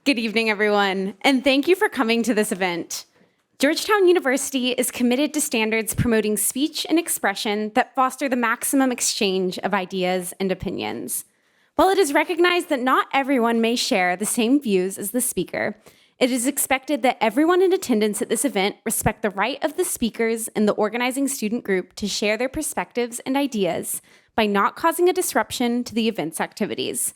Good evening, everyone, and thank you for coming to this event. Georgetown University is committed to standards promoting speech and expression that foster the maximum exchange of ideas and opinions. While it is recognized that not everyone may share the same views as the speaker, it is expected that everyone in attendance at this event respect the right of the speakers and the organizing student group to share their perspectives and ideas by not causing a disruption to the event's activities.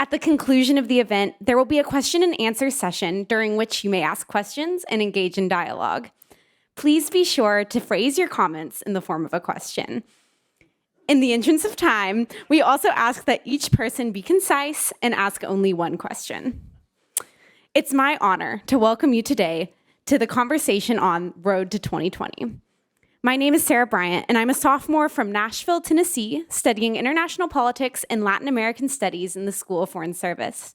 At the conclusion of the event, there will be a question and answer session during which you may ask questions and engage in dialogue. Please be sure to phrase your comments in the form of a question. In the interest of time, we also ask that each person be concise and ask only one question. It's my honor to welcome you today to the conversation on Road to 2020. My name is Sarah Bryant, and I'm a sophomore from Nashville, Tennessee, studying international politics and Latin American studies in the School of Foreign Service.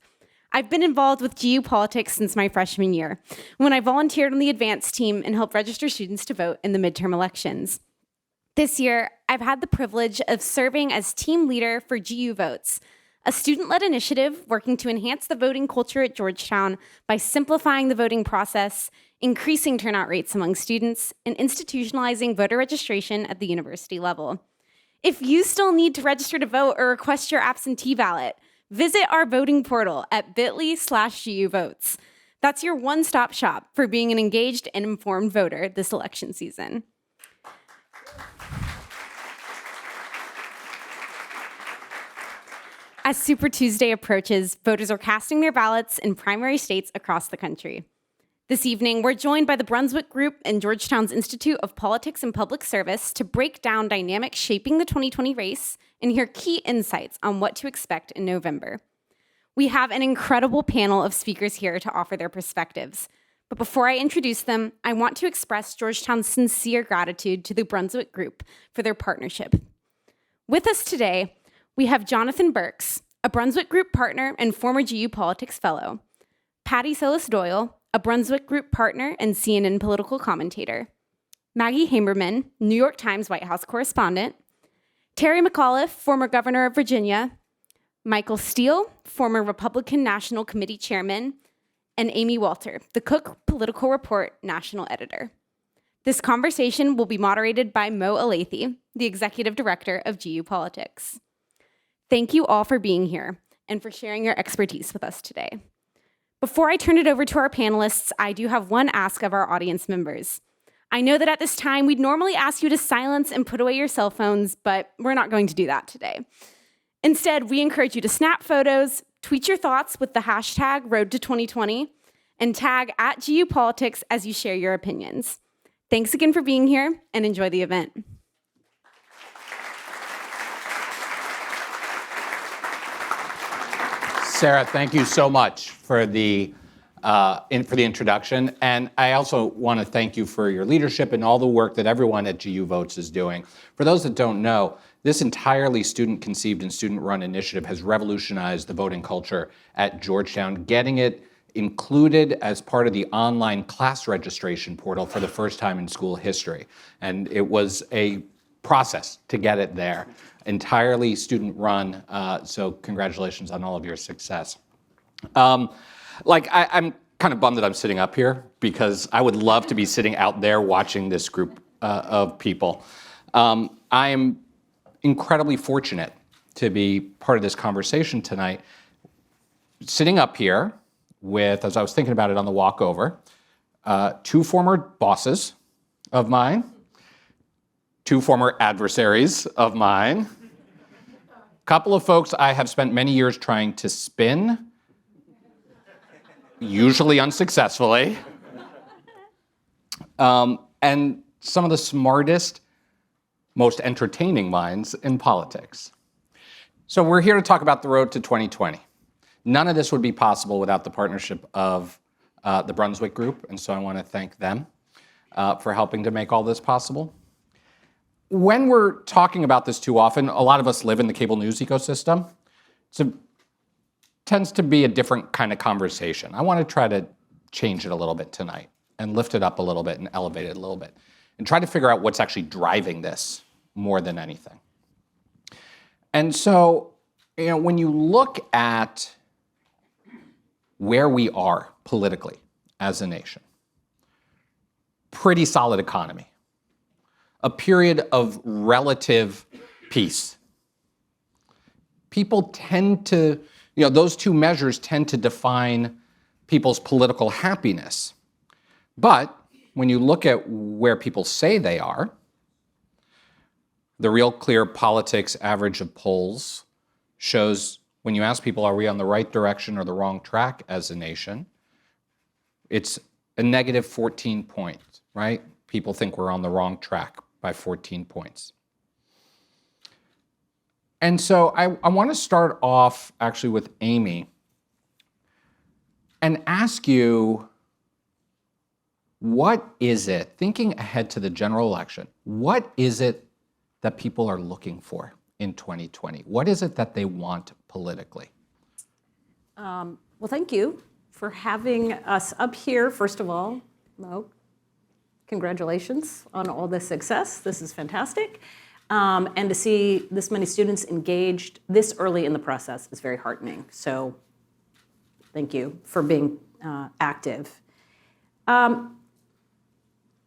I've been involved with GU politics since my freshman year, when I volunteered on the advanced team and helped register students to vote in the midterm elections. This year, I've had the privilege of serving as team leader for GU Votes, a student-led initiative working to enhance the voting culture at Georgetown by simplifying the voting process, increasing turnout rates among students, and institutionalizing voter registration at the university level. If you still need to register to vote or request your absentee ballot, visit our voting portal at bit.ly/GUVotes. That's your one-stop shop for being an engaged and informed voter this election season. As Super Tuesday approaches, voters are casting their ballots in primary states across the country. This evening, we're joined by the Brunswick Group and Georgetown's Institute of Politics and Public Service to break down dynamics shaping the 2020 race and hear key insights on what to expect in November. We have an incredible panel of speakers here to offer their perspectives. But before I introduce them, I want to express Georgetown's sincere gratitude to the Brunswick Group for their partnership. With us today, we have Jonathan Burks, a Brunswick Group partner and former GU Politics fellow, Patty Sellis-Doyle, a Brunswick Group partner and CNN political commentator, Maggie Haberman, New York Times White House correspondent, Terry McAuliffe, former governor of Virginia, Michael Steele, former Republican National Committee chairman, and Amy Walter, the Cook Political Report national editor. This conversation will be moderated by Mo Alethi, the executive director of GU Politics. Thank you all for being here and for sharing your expertise with us today. Before I turn it over to our panelists, I do have one ask of our audience members. I know that at this time, we'd normally ask you to silence and put away your cell phones, but we're not going to do that today. Instead, we encourage you to snap photos, tweet your thoughts with the hashtag Road to 2020, and tag @GU Politics as you share your opinions. Thanks again for being here, and enjoy the event. Sarah, thank you so much for the introduction. And I also want to thank you for your leadership and all the work that everyone at GU Votes is doing. For those that don't know, this entirely student-conceived and student-run initiative has revolutionized the voting culture at Georgetown, getting it included as part of the online class registration portal for the first time in school history. And it was a process to get it there. Entirely student-run, so congratulations on all of your success. I'm kind of bummed that I'm sitting up here because I would love to be sitting out there watching this group of people. I am incredibly fortunate to be part of this conversation tonight, sitting up here with, as I was thinking about it on the walk over, two former bosses of mine, two former adversaries of mine, a couple of folks I have spent many years trying to spin, usually unsuccessfully, and some of the smartest, most entertaining minds in politics. So we're here to talk about the road to 2020. None of this would be possible without the partnership of the Brunswick Group, and so I want to thank them for helping to make all this possible. When we're talking about this too often, a lot of us live in the cable news ecosystem. So tends to be a different kind of conversation. I want to try to change it a little bit tonight and lift it up a little bit and elevate it a little bit and try to figure out what's actually driving this more than anything. And so, when you look at where we are politically as a nation. Pretty solid economy. A period of relative peace. People tend to, those two measures tend to define people's political happiness. But when you look at where people say they are, the Real Clear Politics average of polls shows when you ask people, are we on the right direction or the wrong track as a nation, it's a negative 14 points, right? People think we're on the wrong track by 14 points. And so I want to start off actually with Amy and ask you, what is it, thinking ahead to the general election, what is it that people are looking for in 2020? What is it that they want politically? Well, thank you for having us up here, first of all. Mo, congratulations on all this success. This is fantastic. And to see this many students engaged this early in the process is very heartening. So thank you for being active. I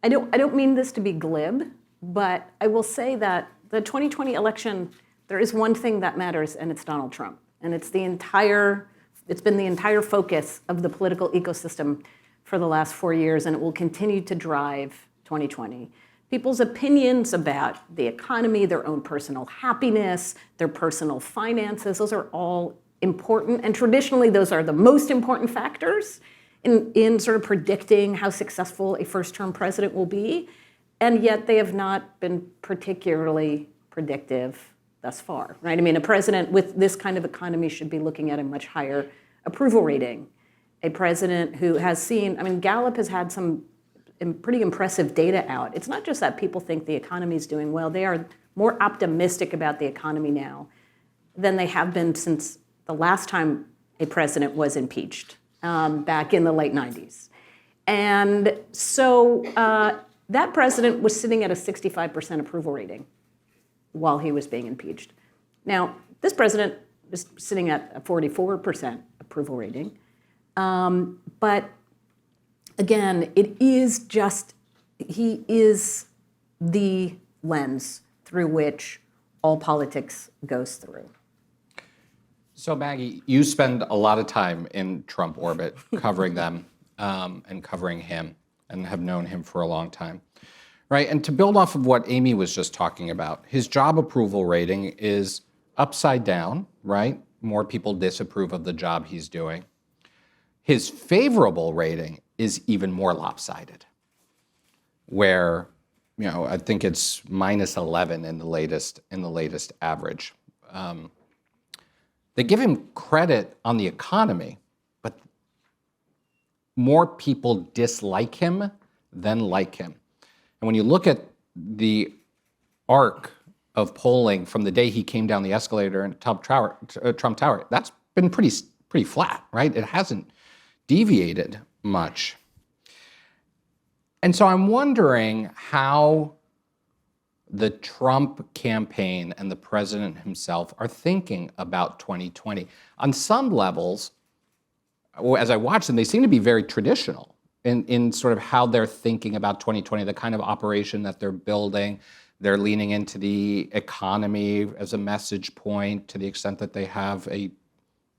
don't mean this to be glib, but I will say that the 2020 election, there is one thing that matters, and it's Donald Trump. And it's been the entire focus of the political ecosystem for the last 4 years, and it will continue to drive 2020. People's opinions about the economy, their own personal happiness, their personal finances, those are all important. And traditionally, those are the most important factors in sort of predicting how successful a first-term president will be. And yet they have not been particularly predictive thus far, right? I mean, a president with this kind of economy should be looking at a much higher approval rating. A president who has seen, Gallup has had some pretty impressive data out. It's not just that people think the economy is doing well. They are more optimistic about the economy now than they have been since the last time a president was impeached, back in the late 90s. And so that president was sitting at a 65% approval rating while he was being impeached. Now, this president is sitting at a 44% approval rating. But again, he is the lens through which all politics goes through. So Maggie, you spend a lot of time in Trump orbit covering them and covering him and have known him for a long time, right? And to build off of what Amy was just talking about, his job approval rating is upside down, right? More people disapprove of the job he's doing. His favorable rating is even more lopsided, where, I think it's minus 11 in the latest average. They give him credit on the economy, but more people dislike him than like him. And when you look at the arc of polling from the day he came down the escalator in Trump Tower, that's been pretty flat, right? It hasn't deviated much. And so I'm wondering how the Trump campaign and the president himself are thinking about 2020. On some levels, as I watch them, they seem to be very traditional in sort of how they're thinking about 2020, the kind of operation that they're building. They're leaning into the economy as a message point to the extent that they have a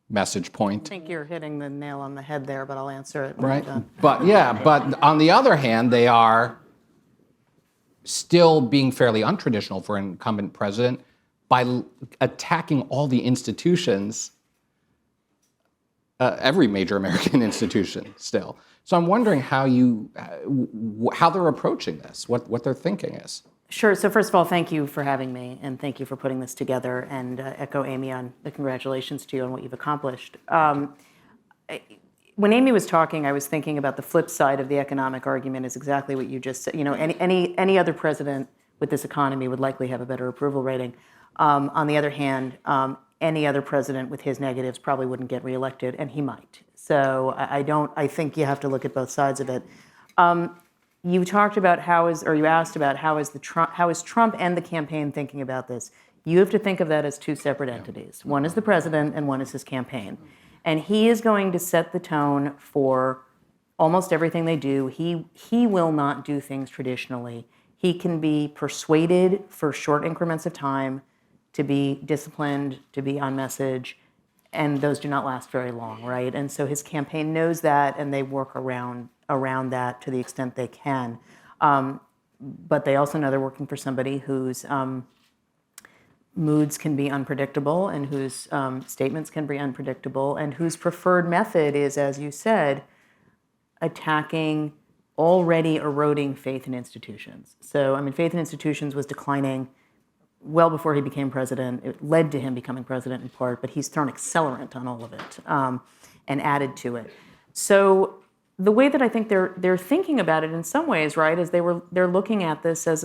message point. I think you're hitting the nail on the head there, but I'll answer it when right? I'm done. But on the other hand, they are still being fairly untraditional for an incumbent president by attacking all the institutions, every major American institution still. So I'm wondering how they're approaching this, what their thinking is. Sure. So first of all, thank you for having me, and thank you for putting this together, and echo Amy on the congratulations to you on what you've accomplished. When Amy was talking, I was thinking about the flip side of the economic argument is exactly what you just said. Any other president with this economy would likely have a better approval rating. On the other hand, any other president with his negatives probably wouldn't get reelected, and he might. So I think you have to look at both sides of it. You talked about you asked about how is Trump and the campaign thinking about this. You have to think of that as two separate entities. One is the president and one is his campaign. And he is going to set the tone for almost everything they do. He will not do things traditionally. He can be persuaded for short increments of time to be disciplined, to be on message, and those do not last very long, right? And so his campaign knows that, and they work around that to the extent they can. But they also know they're working for somebody whose moods can be unpredictable and whose statements can be unpredictable and whose preferred method is, as you said, attacking already eroding faith in institutions. So, I mean, faith in institutions was declining well before he became president. It led to him becoming president in part, but he's thrown accelerant on all of it and added to it. So the way that I think they're thinking about it in some ways, right, is they're looking at this as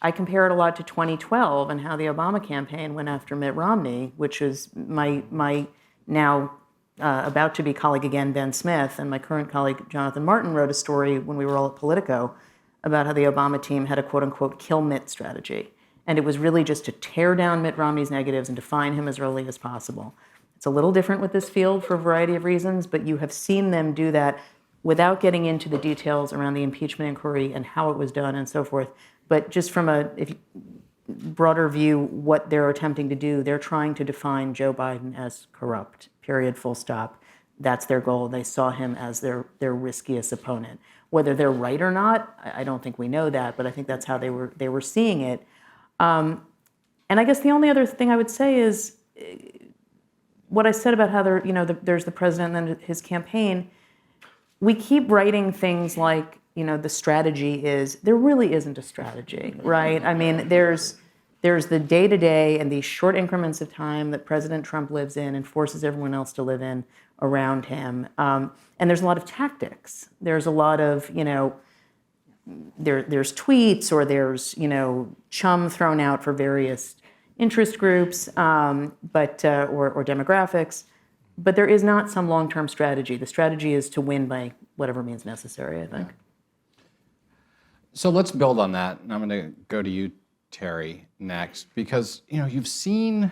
I compare it a lot to 2012 and how the Obama campaign went after Mitt Romney, which is my now about to be colleague again, Ben Smith, and my current colleague, Jonathan Martin, wrote a story when we were all at Politico about how the Obama team had a quote-unquote kill Mitt strategy. And it was really just to tear down Mitt Romney's negatives and define him as early as possible. It's a little different with this field for a variety of reasons, but you have seen them do that without getting into the details around the impeachment inquiry and how it was done and so forth. But just from a broader view, what they're attempting to do, they're trying to define Joe Biden as corrupt, period, full stop. That's their goal. They saw him as their riskiest opponent. Whether they're right or not, I don't think we know that, but I think that's how they were seeing it. And I guess the only other thing I would say is what I said about how there's the president and then his campaign. We keep writing things like, the strategy is, there really isn't a strategy, right? I mean, there's the day-to-day and these short increments of time that President Trump lives in and forces everyone else to live in around him. And there's a lot of tactics. There's a lot of, there's tweets or there's, chum thrown out for various interest groups, or demographics. But there is not some long-term strategy. The strategy is to win by whatever means necessary, I think. So let's build on that. And I'm going to go to you, Terry, next, because you've seen,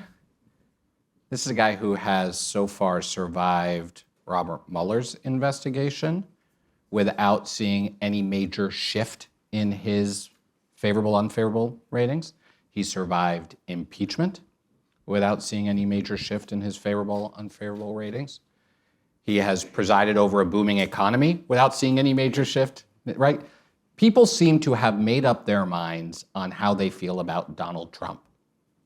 this is a guy who has so far survived Robert Mueller's investigation without seeing any major shift in his favorable, unfavorable ratings. He survived impeachment without seeing any major shift in his favorable, unfavorable ratings. He has presided over a booming economy without seeing any major shift, right? People seem to have made up their minds on how they feel about Donald Trump.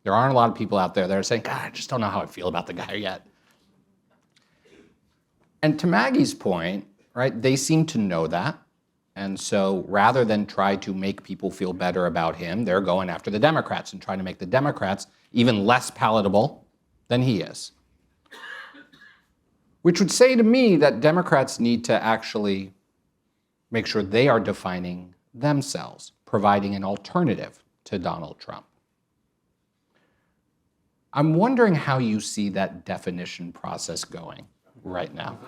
There aren't a lot of people out there that are saying, God, I just don't know how I feel about the guy yet. And to Maggie's point, right, they seem to know that. And so rather than try to make people feel better about him, they're going after the Democrats and trying to make the Democrats even less palatable than he is. Which would say to me that Democrats need to actually make sure they are defining themselves, providing an alternative to Donald Trump. I'm wondering how you see that definition process going right now.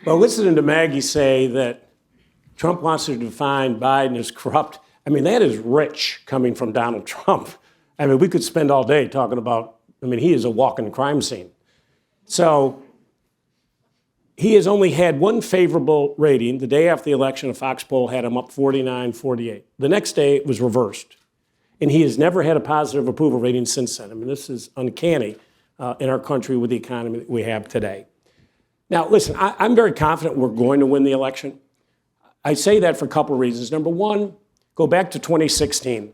Well, listening to Maggie say that Trump wants to define Biden as corrupt, I mean, that is rich coming from Donald Trump. I mean, we could spend all day talking about, he is a walking crime scene. So he has only had one favorable rating. The day after the election, a Fox poll had him up 49-48. The next day, it was reversed. And he has never had a positive approval rating since then. This is uncanny in our country with the economy that we have today. Now, listen, I'm very confident we're going to win the election. I say that for a couple of reasons. Number one, go back to 2016.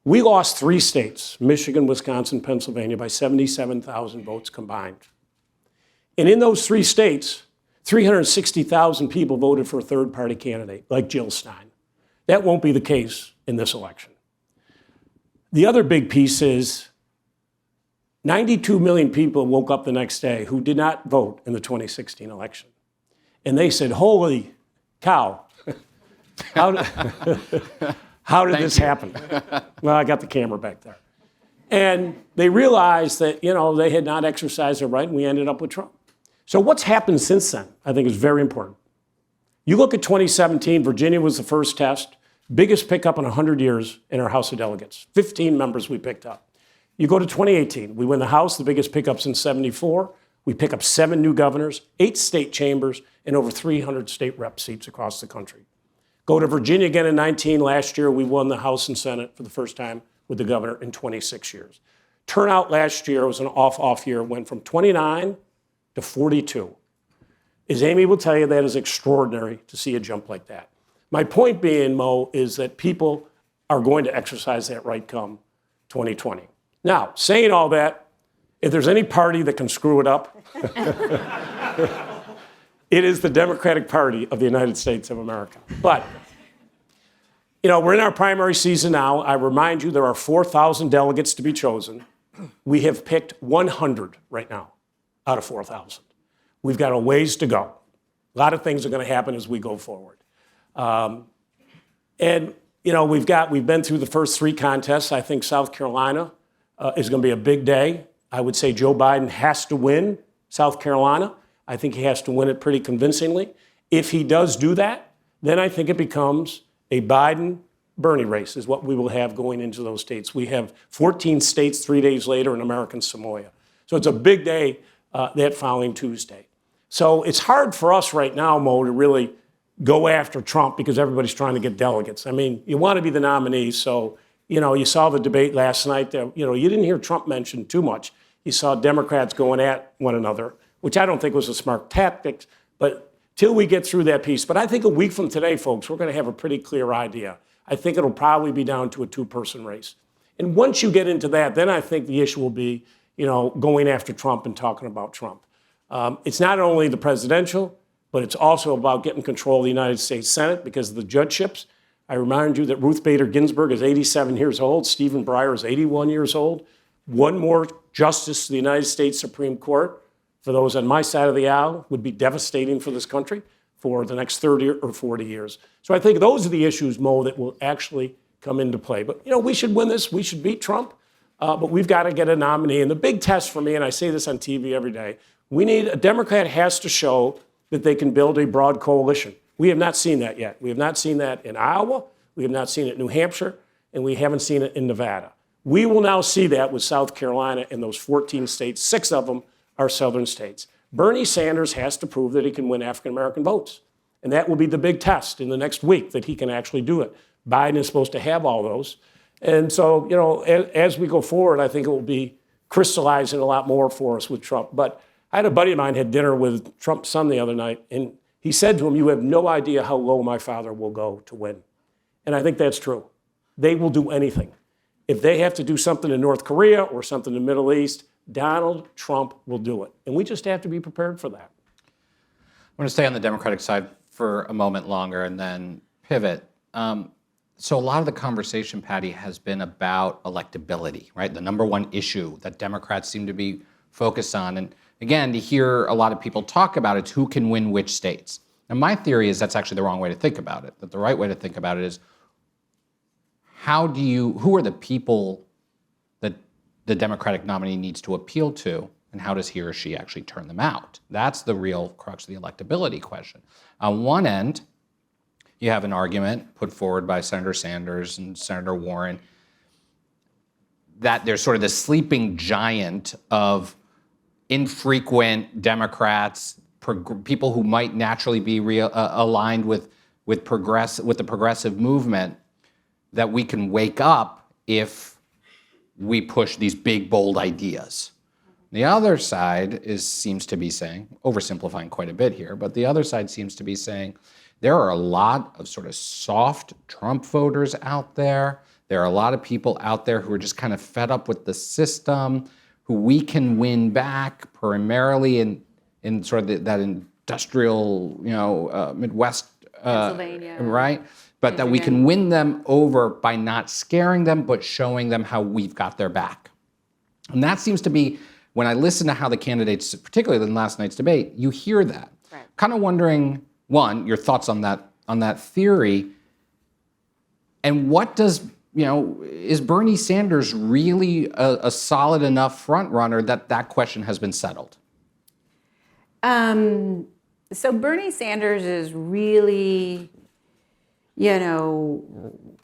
We lost 3 states, Michigan, Wisconsin, Pennsylvania, by 77,000 votes combined. And in those 3 states, 360,000 people voted for a third-party candidate, like Jill Stein. That won't be the case in this election. The other big piece is 92 million people woke up the next day who did not vote in the 2016 election. And they said, holy cow, how did this happen? Well, I got the camera back there. And they realized that, they had not exercised their right, and we ended up with Trump. So what's happened since then, I think, is very important. You look at 2017, Virginia was the first test, biggest pickup in 100 years in our House of Delegates, 15 members we picked up. You go to 2018, we win the House, the biggest pickup since '74. We pick up 7 new governors, 8 state chambers, and over 300 state rep seats across the country. Go to Virginia again in 19. Last year, we won the House and Senate for the first time with the governor in 26 years. Turnout last year was an off year. It went from 29 to 42. As Amy will tell you, that is extraordinary to see a jump like that. My point being, Mo, is that people are going to exercise that right come 2020. Now, saying all that, if there's any party that can screw it up, it is the Democratic Party of the United States of America. But, we're in our primary season now. I remind you, there are 4,000 delegates to be chosen. We have picked 100 right now out of 4,000. We've got a ways to go. A lot of things are going to happen as we go forward. We've been through the first 3 contests. I think South Carolina is going to be a big day. I would say Joe Biden has to win South Carolina. I think he has to win it pretty convincingly. If he does do that, then I think it becomes a Biden-Bernie race is what we will have going into those states. We have 14 states 3 days later in American Samoa. So it's a big day that following Tuesday. So it's hard for us right now, Mo, to really go after Trump because everybody's trying to get delegates. I mean, you want to be the nominee, so, you saw the debate last night. You didn't hear Trump mentioned too much. You saw Democrats going at one another, which I don't think was a smart tactic, but till we get through that piece. But I think a week from today, folks, we're going to have a pretty clear idea. I think it'll probably be down to a 2-person race. And once you get into that, then I think the issue will be, going after Trump and talking about Trump. It's not only the presidential, but it's also about getting control of the United States Senate because of the judgeships. I remind you that Ruth Bader Ginsburg is 87 years old. Stephen Breyer is 81 years old. One more justice to the United States Supreme Court, for those on my side of the aisle, would be devastating for this country for the next 30 or 40 years. So I think those are the issues, Mo, that will actually come into play. But, we should win this. We should beat Trump. But we've got to get a nominee. And the big test for me, and I say this on TV every day, a Democrat has to show that they can build a broad coalition. We have not seen that yet. We have not seen that in Iowa. We have not seen it in New Hampshire. And we haven't seen it in Nevada. We will now see that with South Carolina and those 14 states. 6 of them are southern states. Bernie Sanders has to prove that he can win African-American votes. And that will be the big test in the next week, that he can actually do it. Biden is supposed to have all those. And so, as we go forward, I think it will be crystallizing a lot more for us with Trump. But I had a buddy of mine had dinner with Trump's son the other night, and he said to him, "You have no idea how low my father will go to win." And I think that's true. They will do anything. If they have to do something in North Korea or something in the Middle East, Donald Trump will do it. And we just have to be prepared for that. I'm going to stay on the Democratic side for a moment longer and then pivot. So a lot of the conversation, Patty, has been about electability, right? The number one issue that Democrats seem to be focused on. And again, to hear a lot of people talk about it, who can win which states. And my theory is that's actually the wrong way to think about it. That the right way to think about it is who are the people that the Democratic nominee needs to appeal to, and how does he or she actually turn them out? That's the real crux of the electability question. On one end, you have an argument put forward by Senator Sanders and Senator Warren that there's sort of the sleeping giant of infrequent Democrats, people who might naturally be aligned with the progressive movement, that we can wake up if we push these big, bold ideas. The other side seems to be saying, oversimplifying quite a bit here, but the other side seems to be saying there are a lot of sort of soft Trump voters out there. There are a lot of people out there who are just kind of fed up with the system, who we can win back primarily in sort of that industrial, Midwest, Pennsylvania, right? But that we can win them over by not scaring them, but showing them how we've got their back. And that seems to be, when I listen to how the candidates, particularly in last night's debate, you hear that. Right. Kind of wondering, one, your thoughts on that theory, and what does, is Bernie Sanders really a solid enough front runner that question has been settled? So Bernie Sanders is really,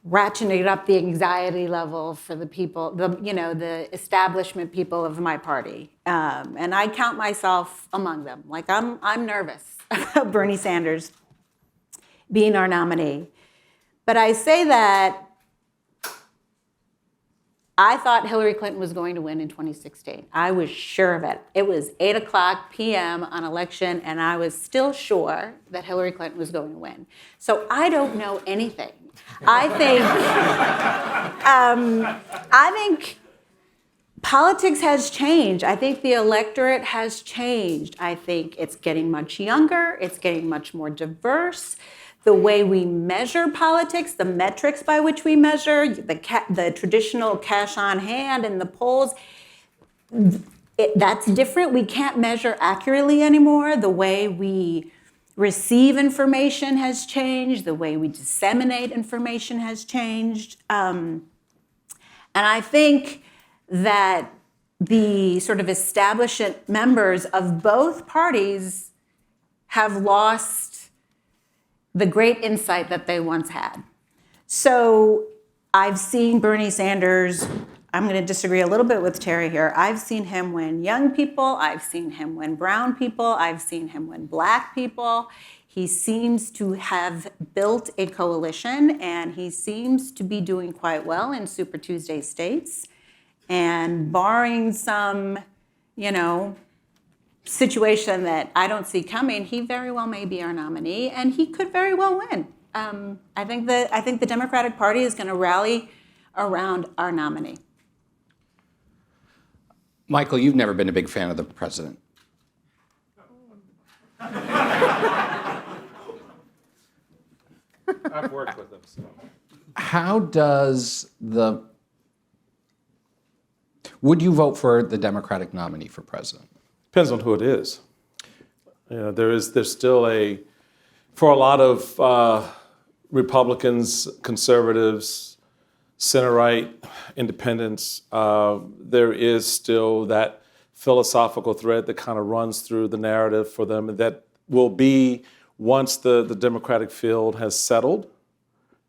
ratcheting up the anxiety level for the people, the establishment people of my party. And I count myself among them. Like, I'm nervous about Bernie Sanders being our nominee. But I say that I thought Hillary Clinton was going to win in 2016. I was sure of it. It was 8:00 p.m. on election, and I was still sure that Hillary Clinton was going to win. So I don't know anything. I think politics has changed. I think the electorate has changed. I think it's getting much younger. It's getting much more diverse. The way we measure politics, the metrics by which we measure, the traditional cash on hand in the polls, that's different. We can't measure accurately anymore. The way we receive information has changed. The way we disseminate information has changed. And I think that the sort of establishment members of both parties have lost the great insight that they once had. So I've seen Bernie Sanders, I'm going to disagree a little bit with Terry here. I've seen him win young people. I've seen him win brown people. I've seen him win black people. He seems to have built a coalition, and he seems to be doing quite well in Super Tuesday states. And barring some, situation that I don't see coming, he very well may be our nominee, and he could very well win. I think the Democratic Party is going to rally around our nominee. Michael, you've never been a big fan of the president. I've worked with him. So. How does would you vote for the Democratic nominee for president? Depends on who it is. There's still for a lot of Republicans, conservatives, center-right, independents, there is still that philosophical thread that kind of runs through the narrative for them that will be, once the Democratic field has settled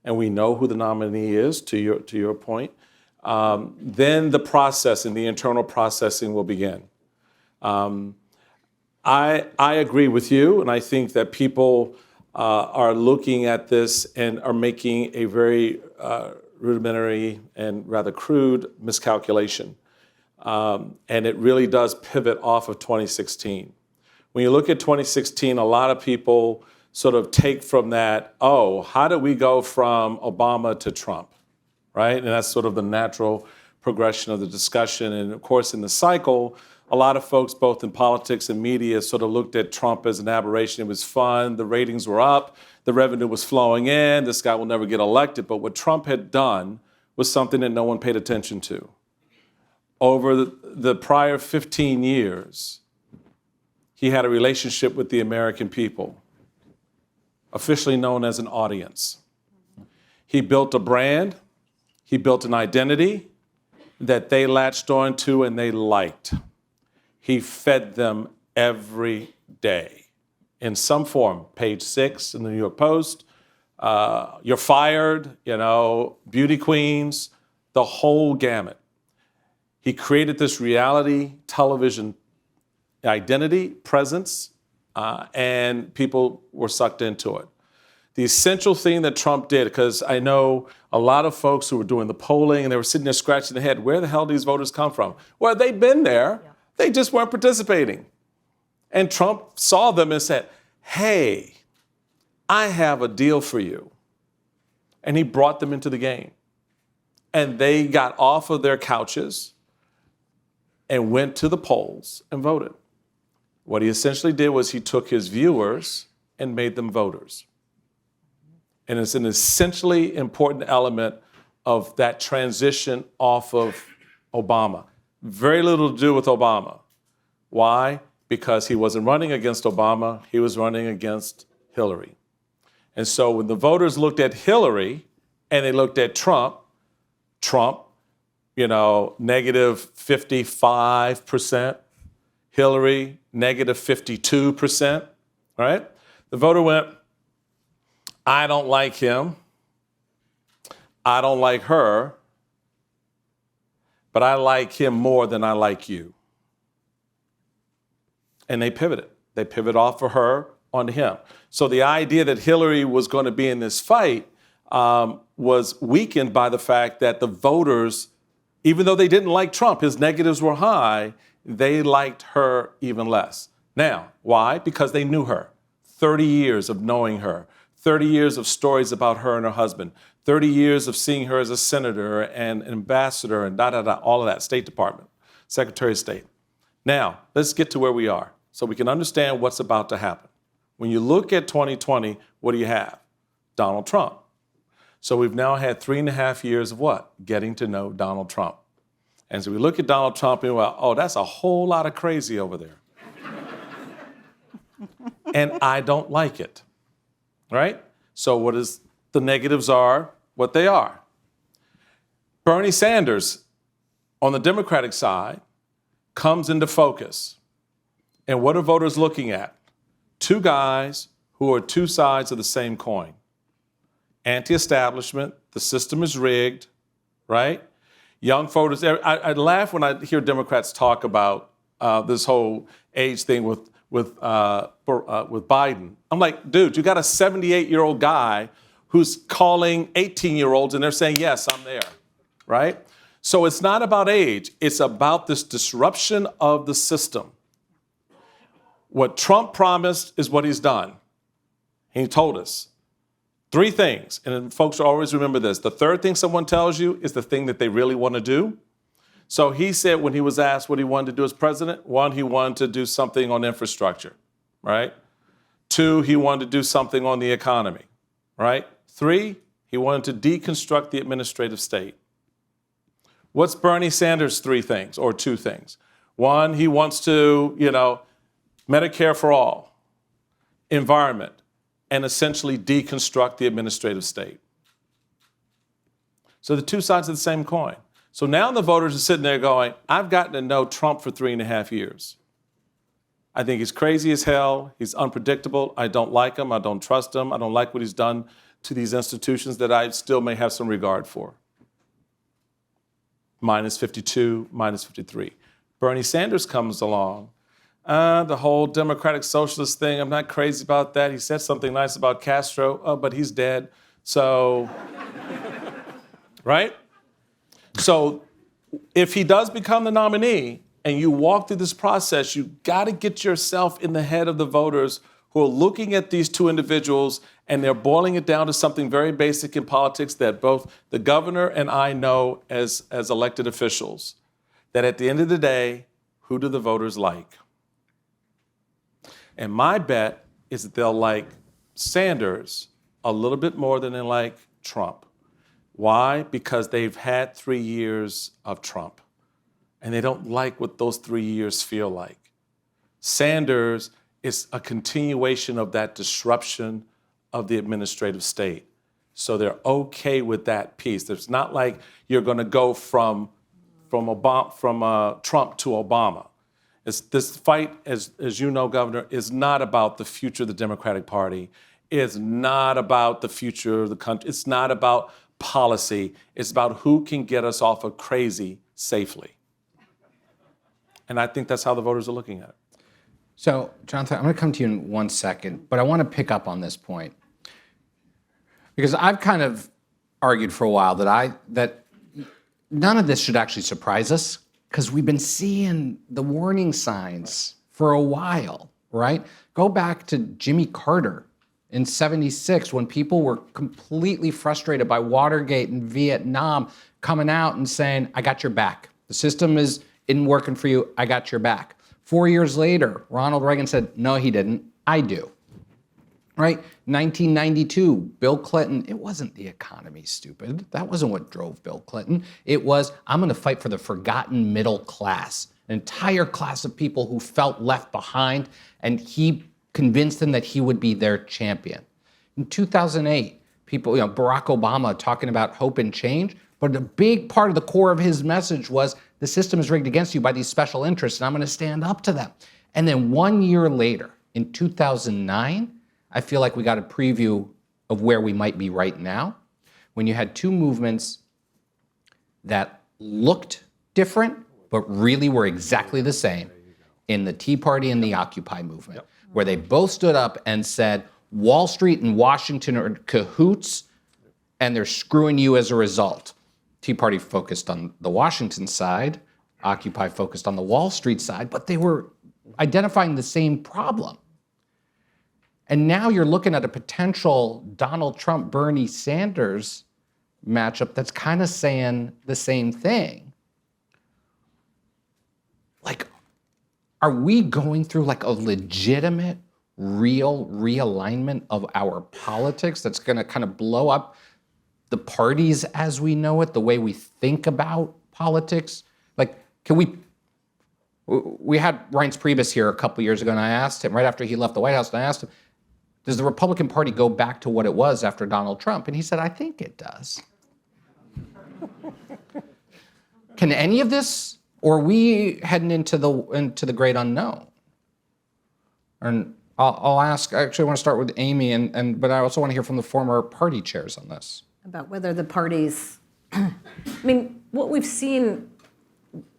and we know who the nominee is, to your point, then the processing, the internal processing will begin. I agree with you, and I think that people are looking at this and are making a very rudimentary and rather crude miscalculation. And it really does pivot off of 2016. When you look at 2016, a lot of people sort of take from that, how did we go from Obama to Trump, right? And that's sort of the natural progression of the discussion. And of course, in the cycle, a lot of folks, both in politics and media, sort of looked at Trump as an aberration. It was fun. The ratings were up. The revenue was flowing in. This guy will never get elected. But what Trump had done was something that no one paid attention to. Over the prior 15 years, he had a relationship with the American people, officially known as an audience. He built a brand. He built an identity that they latched on to and they liked. He fed them every day in some form. Page 6 in the New York Post, You're Fired, Beauty Queens, the whole gamut. He created this reality television identity, presence, and people were sucked into it. The essential thing that Trump did, because I know a lot of folks who were doing the polling and they were sitting there scratching their head, where the hell do these voters come from? Well, they've been there. Yeah. They just weren't participating. And Trump saw them and said, hey, I have a deal for you. And he brought them into the game. And they got off of their couches and went to the polls and voted. What he essentially did was he took his viewers and made them voters. And it's an essentially important element of that transition off of Obama. Very little to do with Obama. Why? Because he wasn't running against Obama, he was running against Hillary. And so when the voters looked at Hillary and they looked at Trump, negative 55%, Hillary, negative 52%, right? The voter went, I don't like him. I don't like her, but I like him more than I like you. And they pivoted. They pivot off of her onto him. So the idea that Hillary was going to be in this fight was weakened by the fact that the voters, even though they didn't like Trump, his negatives were high, they liked her even less. Now, why? Because they knew her. 30 years of knowing her, 30 years of stories about her and her husband, 30 years of seeing her as a senator and an ambassador and all of that, State Department, Secretary of State. Now, let's get to where we are so we can understand what's about to happen. When you look at 2020, what do you have? Donald Trump. So we've now had 3.5 years of what? Getting to know Donald Trump. And so we look at Donald Trump and we're like, oh, that's a whole lot of crazy over there. And I don't like it, right? So what is the negatives are what they are. Bernie Sanders on the Democratic side comes into focus. And what are voters looking at? Two guys who are two sides of the same coin. Anti-establishment, the system is rigged, right? Young voters, I laugh when I hear Democrats talk about this whole age thing with Biden. I'm like, dude, you got a 78-year-old guy who's calling 18-year-olds and they're saying, yes, I'm there, right? So it's not about age. It's about this disruption of the system. What Trump promised is what he's done. He told us 3 things, and folks always remember this. The third thing someone tells you is the thing that they really want to do. So he said when he was asked what he wanted to do as president, 1, he wanted to do something on infrastructure, right? 2, he wanted to do something on the economy, right? 3, he wanted to deconstruct the administrative state. What's Bernie Sanders' 3 things or 2 things? 1, he wants to, Medicare for all, environment, and essentially deconstruct the administrative state. So the 2 sides of the same coin. So now the voters are sitting there going, I've gotten to know Trump for 3.5 years. I think he's crazy as hell. He's unpredictable. I don't like him. I don't trust him. I don't like what he's done to these institutions that I still may have some regard for. Minus 52, minus 53. Bernie Sanders comes along. The whole democratic socialist thing, I'm not crazy about that. He said something nice about Castro, but he's dead. So, right? So if he does become the nominee and you walk through this process, you got to get yourself in the head of the voters who are looking at these 2 individuals and they're boiling it down to something very basic in politics that both the governor and I know as elected officials, that at the end of the day, who do the voters like? And my bet is that they'll like Sanders a little bit more than they like Trump. Why? Because they've had 3 years of Trump, and they don't like what those 3 years feel like. Sanders is a continuation of that disruption of the administrative state. So they're okay with that piece. It's not like you're going to go from Trump to Obama. This fight, as you know, Governor, is not about the future of the Democratic Party. It's not about the future of the country. It's not about policy. It's about who can get us off of crazy safely. And I think that's how the voters are looking at it. So, Jonathan, I'm going to come to you in 1 second, but I want to pick up on this point. Because I've kind of argued for a while that none of this should actually surprise us, because we've been seeing the warning signs for a while, right? Go back to Jimmy Carter in '76 when people were completely frustrated by Watergate and Vietnam coming out and saying, I got your back. The system isn't working for you. I got your back. 4 years later, Ronald Reagan said, no, he didn't. I do. Right? 1992, Bill Clinton, it wasn't the economy, stupid. That wasn't what drove Bill Clinton. It was, I'm going to fight for the forgotten middle class, an entire class of people who felt left behind, and he convinced them that he would be their champion. In 2008, people, Barack Obama talking about hope and change, but a big part of the core of his message was the system is rigged against you by these special interests, and I'm going to stand up to them. And then 1 year later, in 2009, I feel like we got a preview of where we might be right now. when you had two movements that looked different, but really were exactly the same in the Tea Party and the Occupy movement, where they both stood up and said, Wall Street and Washington are cahoots, and they're screwing you as a result. Tea Party focused on the Washington side, Occupy focused on the Wall Street side, but they were identifying the same problem. And now you're looking at a potential Donald Trump, Bernie Sanders matchup that's kind of saying the same thing. Like, are we going through like a legitimate, real realignment of our politics that's going to kind of blow up the parties as we know it, the way we think about politics? Like, can we had Reince Priebus here a couple years ago, and I asked him, right after he left the White House, and I asked him, does the Republican Party go back to what it was after Donald Trump? And he said, I think it does. Can any of this, or are we heading into the great unknown? And I'll ask, I actually want to start with Amy, but I also want to hear from the former party chairs on this. About whether the parties, I mean, what we've seen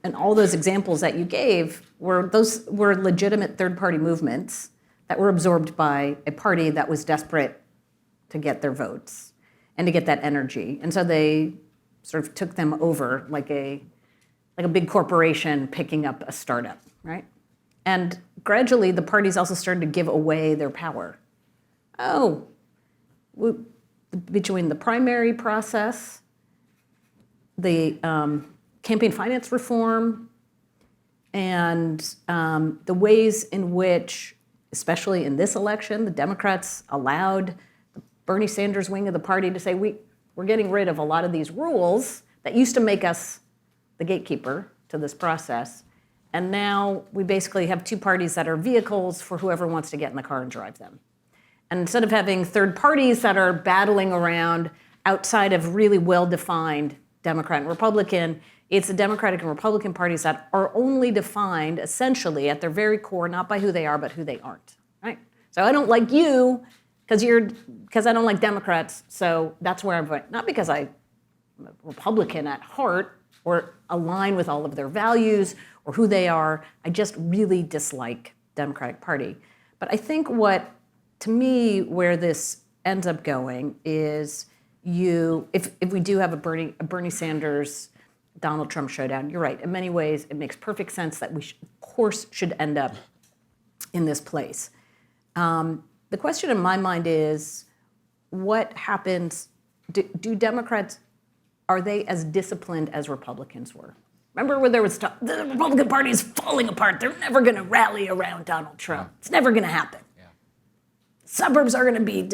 in all those examples that you gave were legitimate third-party movements that were absorbed by a party that was desperate to get their votes and to get that energy. And so they sort of took them over like a big corporation picking up a startup, right? And gradually, the parties also started to give away their power. Between the primary process, the campaign finance reform, and the ways in which, especially in this election, the Democrats allowed the Bernie Sanders wing of the party to say, we're getting rid of a lot of these rules that used to make us the gatekeeper to this process. And now we basically have two parties that are vehicles for whoever wants to get in the car and drive them. And instead of having third parties that are battling around outside of really well-defined Democrat and Republican, it's the Democratic and Republican parties that are only defined essentially at their very core, not by who they are, but who they aren't, right? So I don't like you because I don't like Democrats, so that's where I'm voting. Not because I'm a Republican at heart or align with all of their values or who they are. I just really dislike Democratic Party. But I think to me, where this ends up going is if we do have a Bernie Sanders, Donald Trump showdown, you're right. In many ways, it makes perfect sense that we, of course, should end up in this place. The question in my mind is, what happens? Do Democrats, are they as disciplined as Republicans were? Remember when there was the Republican Party is falling apart. They're never going to rally around Donald Trump. It's never going to happen. Yeah. Suburbs are going to be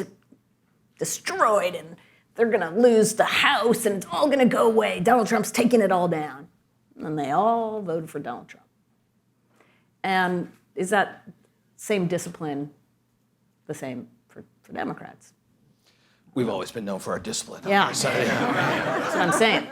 destroyed, and they're going to lose the House, and it's all going to go away. Donald Trump's taking it all down. And they all voted for Donald Trump. And is that same discipline the same for Democrats? We've always been known for our discipline. Yeah. That's what I'm saying.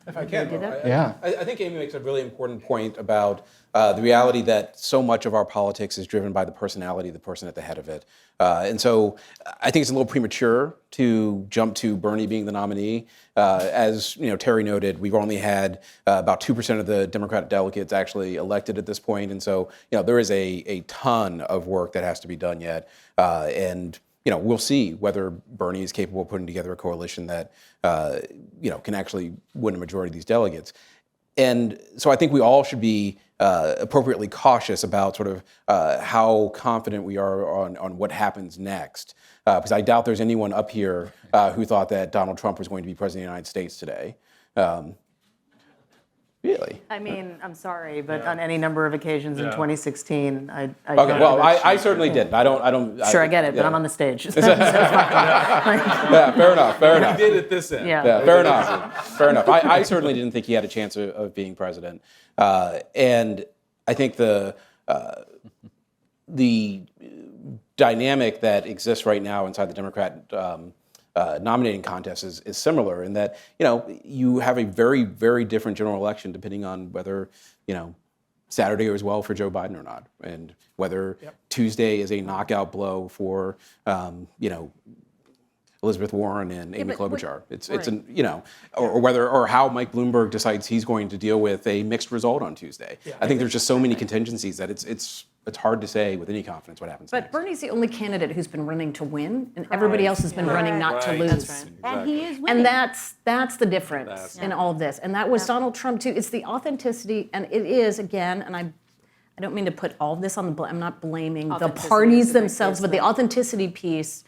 If I can, Yeah. I think Amy makes a really important point about the reality that so much of our politics is driven by the personality of the person at the head of it. And so I think it's a little premature to jump to Bernie being the nominee. As Terry noted, we've only had about 2% of the Democratic delegates actually elected at this point. And so there is a ton of work that has to be done yet. And we'll see whether Bernie is capable of putting together a coalition that, can actually win a majority of these delegates. And so I think we all should be appropriately cautious about sort of how confident we are on what happens next. Because I doubt there's anyone up here who thought that Donald Trump was going to be president of the United States today. Really? I mean, I'm sorry, but on any number of occasions in 2016, I Okay, well, I certainly didn't. I don't. Sure, I get it, but I'm on the stage. Yeah, fair enough. He did it this end. Yeah. Fair enough. I certainly didn't think he had a chance of being president. And I think the dynamic that exists right now inside the Democrat nominating contest is similar in that, you have a very, very different general election depending on whether, Saturday goes well for Joe Biden or not, and whether Tuesday is a knockout blow for, Elizabeth Warren and Amy but what- Klobuchar. It's an, or how Mike Bloomberg decides he's going to deal with a mixed result on Tuesday. I think there's just so many contingencies that it's hard to say with any confidence what happens But next. Bernie's the only candidate who's been running to win, and everybody else has been running not to lose. And he is winning. And that's the difference in all of this. And that was Donald Trump too. It's the authenticity, and it is again. And I don't mean to put all of this on the. I'm not blaming the Authenticity parties is a big themselves, piece, but the though. authenticity piece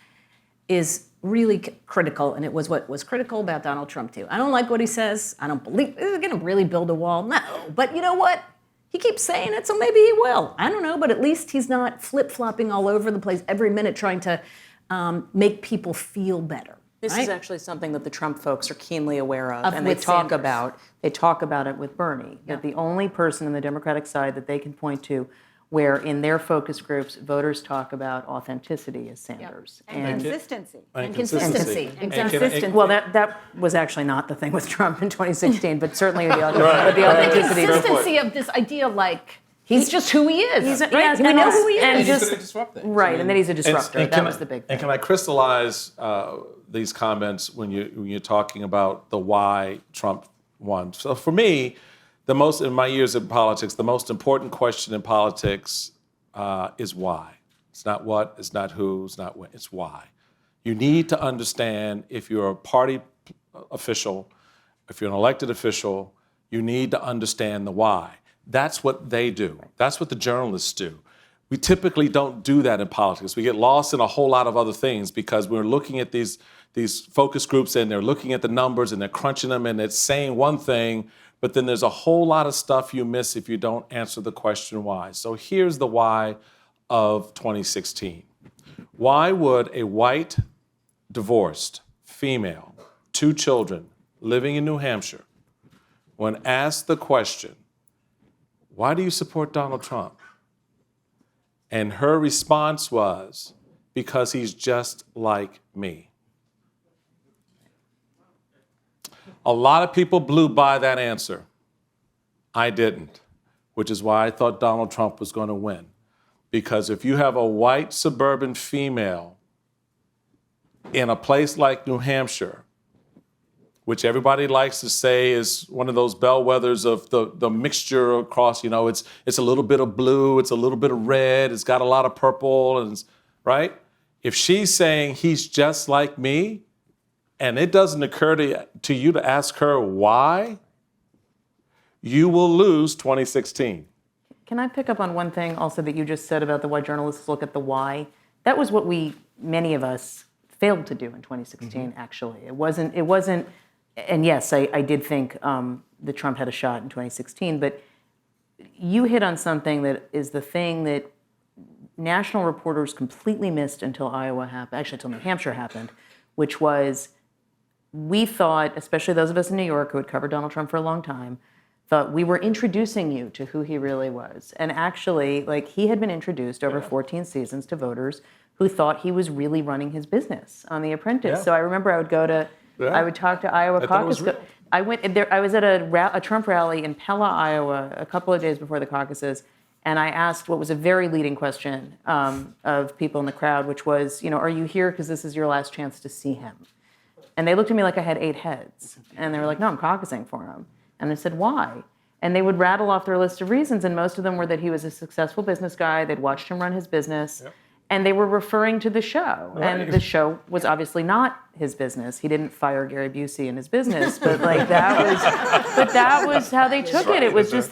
is really critical, and it was what was critical about Donald Trump too. I don't like what he says. I don't believe he's going to really build a wall. No, but you know what? He keeps saying it, so maybe he will. I don't know, but at least he's not flip-flopping all over the place every minute trying to make people feel better. This right? is actually something that the Trump folks are keenly aware of, and with Sanders. they talk about it with Bernie. That the only person on the Democratic side that they can point to where in their focus groups voters talk about authenticity is Sanders. And consistency. And consistency. Consistent. Well, that was actually not the thing with Trump in 2016, but certainly the authenticity. Consistency of this idea, like he's just who he is. Yes, Right? We know who he and is. He's just going to disrupt things. right, and then he's a disruptor. That was the big thing. And can I crystallize these comments when you're talking about the why Trump won? So for me, in my years in politics, the most important question in politics is why. It's not what, it's not who, it's not when, it's why. You need to understand if you're a party official, if you're an elected official, you need to understand the why. That's what they do. That's what the journalists do. We typically don't do that in politics. We get lost in a whole lot of other things because we're looking at these focus groups and they're looking at the numbers and they're crunching them and it's saying one thing, but then there's a whole lot of stuff you miss if you don't answer the question why. So here's the why of 2016. Why would a white, divorced, female, 2 children, living in New Hampshire, when asked the question, why do you support Donald Trump? And her response was, because he's just like me. A lot of people blew by that answer. I didn't, which is why I thought Donald Trump was going to win. Because if you have a white suburban female in a place like New Hampshire, which everybody likes to say is one of those bellwethers of the mixture across, it's a little bit of blue, it's a little bit of red, it's got a lot of purple, and right? If she's saying he's just like me, and it doesn't occur to you to ask her why, you will lose 2016. Can I pick up on one thing also that you just said about the why journalists look at the why? That was what many of us failed to do in 2016, actually. It wasn't, and yes, I did think that Trump had a shot in 2016, but you hit on something that is the thing that national reporters completely missed until Iowa happened, actually until New Hampshire happened, which was we thought, especially those of us in New York who had covered Donald Trump for a long time, thought we were introducing you to who he really was. And actually, he had been introduced over 14 seasons to voters who thought he was really running his business on The Apprentice. Yeah. So I remember I would talk to Iowa caucus. I went there. I was at a Trump rally in Pella, Iowa, a couple of days before the caucuses, and I asked what was a very leading question of people in the crowd, which was, are you here because this is your last chance to see him? And they looked at me like I had 8 heads, and they were like, no, I'm caucusing for him. And I said, why? And they would rattle off their list of reasons, and most of them were that he was a successful business guy, they'd watched him run his business, and they were referring to the show. Right. And the show was obviously not his business. He didn't fire Gary Busey in his business, but that was how they took it. It was just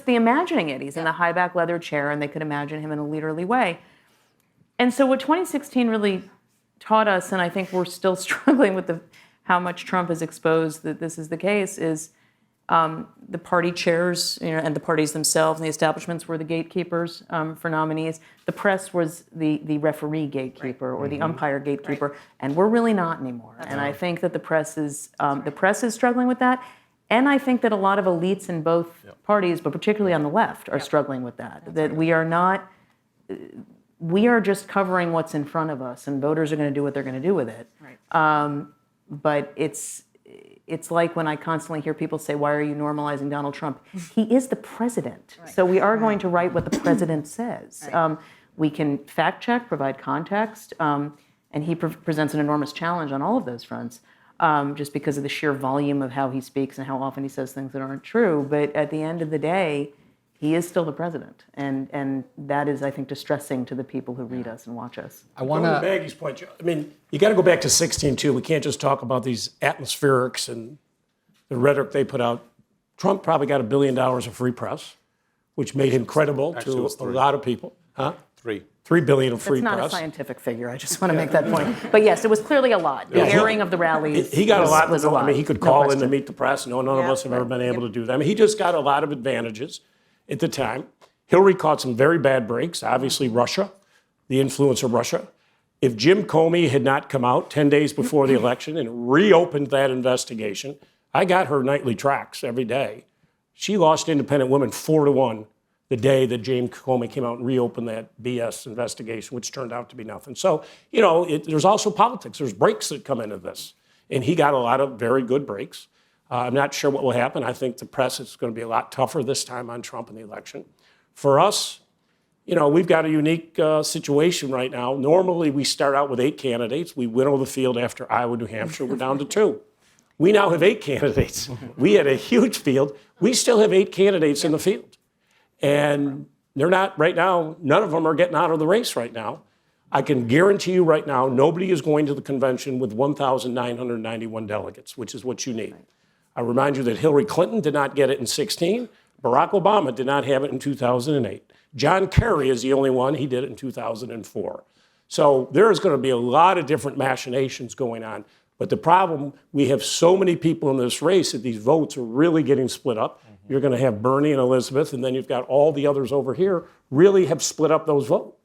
the imagining it. He's in the high back leather chair, and they could imagine him in a leaderly way. And so what 2016 really taught us, and I think we're still struggling with how much Trump has exposed that this is the case, is the party chairs and the parties themselves and the establishments were the gatekeepers for nominees. The press was the referee gatekeeper or the umpire gatekeeper, and we're really not anymore. And I think that the press is struggling with that, and I think that a lot of elites in both parties, but particularly on the left, are struggling with that. That we are not. We are just covering what's in front of us, and voters are going to do what they're going to do with it. Right. But it's like when I constantly hear people say, why are you normalizing Donald Trump? He is the president. Right. So we are going to write what the president says. Right. We can fact check, provide context. And he presents an enormous challenge on all of those fronts, just because of the sheer volume of how he speaks and how often he says things that aren't true. But at the end of the day, he is still the president. And that is, I think, distressing to the people who read us and watch us. I want Going to to. Maggie's point, I mean, you got to go back to 16, too. We can't just talk about these atmospherics and the rhetoric they put out. Trump probably got $1 billion of free press, which made him credible Actually, it was to a three. lot of people. Huh? 3. $3 billion of free It's not press. a scientific figure. I just want to make that point. But yes, it was clearly a lot. The airing of the rallies He got a lot. was a lot. I mean, he could No call in question. to meet the press. None of us have ever been able to do that. I mean, he just got a lot of advantages at the time. Hillary caught some very bad breaks. Obviously, Russia, the influence of Russia. If Jim Comey had not come out 10 days before the election and reopened that investigation, I got her nightly tracks every day. She lost Independent Women 4-1 the day that James Comey came out and reopened that BS investigation, which turned out to be nothing. So, you know, there's also politics. There's breaks that come into this. And he got a lot of very good breaks. I'm not sure what will happen. I think the press is going to be a lot tougher this time on Trump in the election. For us, you know, we've got a unique situation right now. Normally, we start out with 8 candidates. We winnow the field after Iowa, New Hampshire. We're down to 2. We now have 8 candidates. We had a huge field. We still have 8 candidates in the field. And they're not, right now, none of them are getting out of the race right now. I can guarantee you right now, nobody is going to the convention with 1,991 delegates, which is what you need. I remind you that Hillary Clinton did not get it in 2016. Barack Obama did not have it in 2008. John Kerry is the only one. He did it in 2004. So there is going to be a lot of different machinations going on. But the problem, we have so many people in this race that these votes are really getting split up. You're going to have Bernie and Elizabeth, and then you've got all the others over here really have split up those votes.